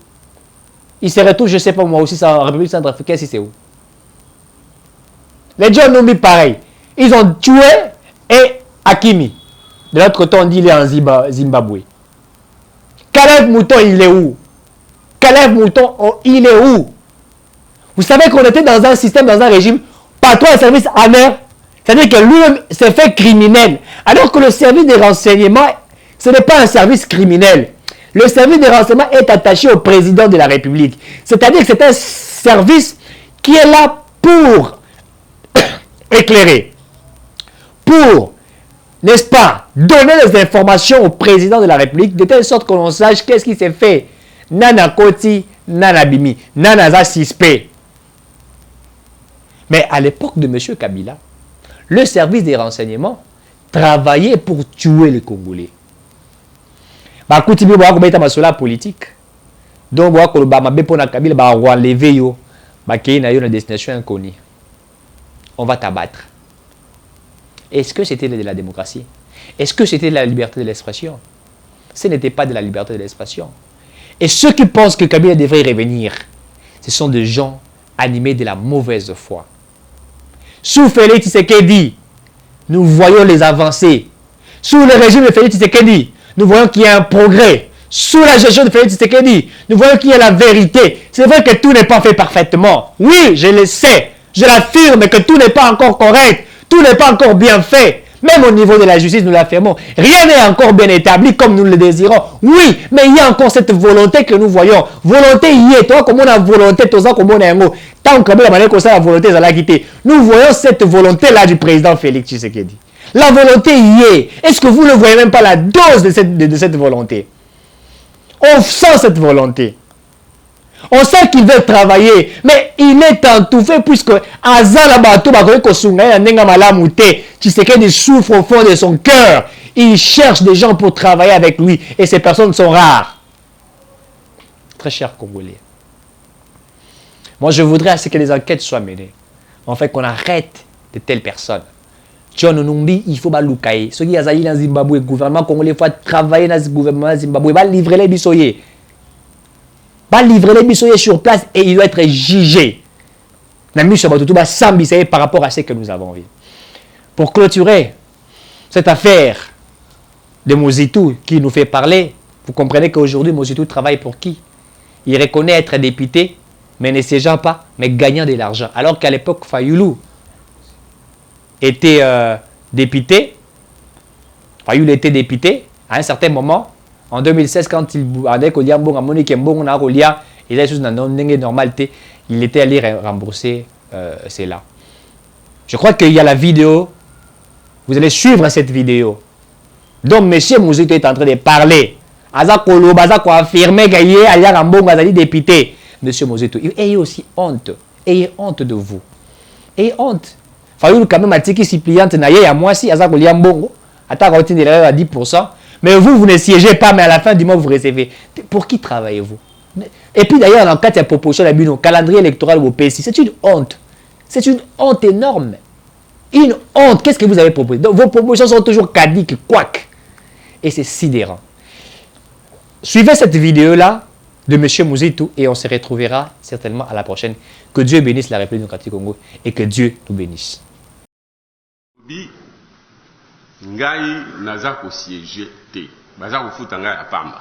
Il se retrouve, je ne sais pas moi aussi, en République centrafricaine, si c'est où. Les gens n'ont mis pareil. Ils ont tué et Hakimi. De l'autre côté, on dit qu'il est en Zimbabwe. Caleb Mouton, il est où? Caleb Mouton, il est où? Vous savez qu'on était dans un système, dans un régime, patron et service amer. C'est-à-dire que lui-même s'est fait criminel. Alors que le service des renseignements, ce n'est pas un service criminel. Le service des renseignements est attaché au président de la République. C'est-à-dire que c'est un service qui est là pour éclairer, pour, n'est-ce pas, donner les informations au président de la République, de telle sorte que l'on sache qu'est-ce qui s'est fait. Nana Koti, Nana Bimi, Nana Za Sispé. Mais à l'époque de M. Kabila, le service des renseignements travaillait pour tuer les Congolais. Bah, écoutez, vous avez une politique. Donc, vous avez enlevé une destination inconnue. On va t'abattre. Est-ce que c'était de la démocratie? Est-ce que c'était de la liberté de l'expression? Ce n'était pas de la liberté de l'expression. Et ceux qui pensent que Kabila devrait revenir, ce sont des gens animés de la mauvaise foi. Sous Félix Tshisekedi, nous voyons les avancées. Sous le régime de Félix Tshisekedi, nous voyons qu'il y a un progrès. Sous la gestion de Félix Tshisekedi, nous voyons qu'il y a la vérité. C'est vrai que tout n'est pas fait parfaitement. Oui, je le sais. Je l'affirme que tout n'est pas encore correct. Tout n'est pas encore bien fait. Même au niveau de la justice, nous l'affirmons. Rien n'est encore bien établi comme nous le désirons. Oui, mais il y a encore cette volonté que nous voyons. Volonté y est. Toi, comme on a volonté, toi, comme on a un mot. Tant que la volonté, ça l'a quitté. Nous voyons cette volonté-là du président Félix Tshisekedi. La volonté y est. Est-ce que vous ne voyez même pas la dose de cette volonté? On sent cette volonté. On sait qu'il veut travailler, mais il est entouré puisque Tshisekedi souffre au fond de son cœur. Il cherche des gens pour travailler avec lui et ces personnes sont rares. Très chers Congolais. Moi, je voudrais à ce que les enquêtes soient menées. En fait, qu'on arrête de telles personnes. John Onumbi, il faut baloukaye. Ceux qui ont dans le Zimbabwe, le gouvernement congolais, il faut travailler dans le gouvernement Zimbabwe. Il va livrer les bissoyers. Va livrer les bissoyers sur place et il doit être jugé. Par rapport à ce que nous avons vu. Pour clôturer cette affaire de Mozitou qui nous fait parler, vous comprenez qu'aujourd'hui Mozitou travaille pour qui? Il reconnaît être député, mais ne siégeant pas, mais gagnant de l'argent. Alors qu'à l'époque, Fayoulou était député. Fayoulou était député à un certain moment. En 2016, quand il était allé rembourser cela. Je crois qu'il y a la vidéo. Vous allez suivre cette vidéo. Donc, M. Mouzito est en train de parler. Azakolo, Bazako a affirmé qu'il y a un député. M. Mouzito, ayez aussi honte. Ayez honte de vous. Ayez honte. Fayoulou, quand même, a tiki si pliante, il y a moi si, Azako Liambongo. Attends, à 10%. Mais vous, vous ne siégez pas, mais à la fin du mois, vous recevez. Pour qui travaillez-vous? Et puis d'ailleurs, dans le cadre de la proposition de la calendrier électoral au PSI, c'est une honte. C'est une honte énorme. Une honte. Qu'est-ce que vous avez proposé? Donc, vos propositions sont toujours cadiques, quack. Et c'est sidérant. Suivez cette vidéo-là de M. Mozitou et on se retrouvera certainement à la prochaine. Que Dieu bénisse la République démocratique du Congo et que Dieu nous bénisse. Ngai naza ko siéger te baza ko futa ngai apamba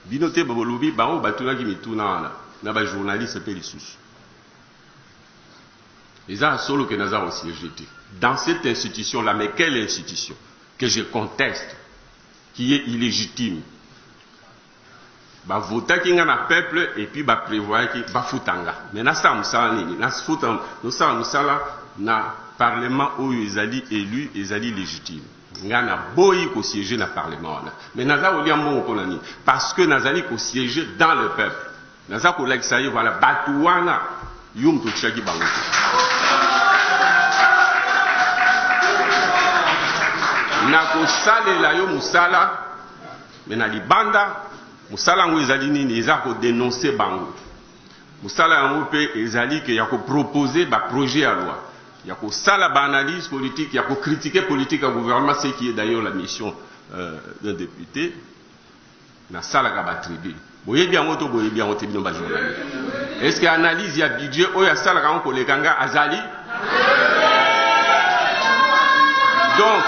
bino te babolobi bango batuna ki mituna wana na ba journaliste pe lisusu Et ça, solo que nous avons aussi jeté. Dans cette institution-là, mais quelle institution que je conteste, qui est illégitime, bah voter qui a un peuple et puis bah prévoir qui bah foutanga. Mais na ça musala nini, na foutan, nous ça musala na parlement où ils allaient élus, ils allaient légitimes. Ngana boyi ko siéger na parlement là. Mais naza oli ambon ko nani parce que nazali ko siéger dans le peuple. Naza ko like ça y voilà batuwana yum to chaki bango. Na ko sale la yo musala mais na libanda musala ngo ezali nini eza ko dénoncer bango. Musala ngo pe ezali que ya ko proposer ba projet à loi. Il y a que ça la analyse politique, il y a que critiquer politique au gouvernement, ce qui est d'ailleurs la mission d'un député. Na ça la tribune. Boye bien moto, boye bien moto, bien journaliste. Est-ce qu'il y a analyse, il y a budget, ou il y a ça la collègue azali? Donc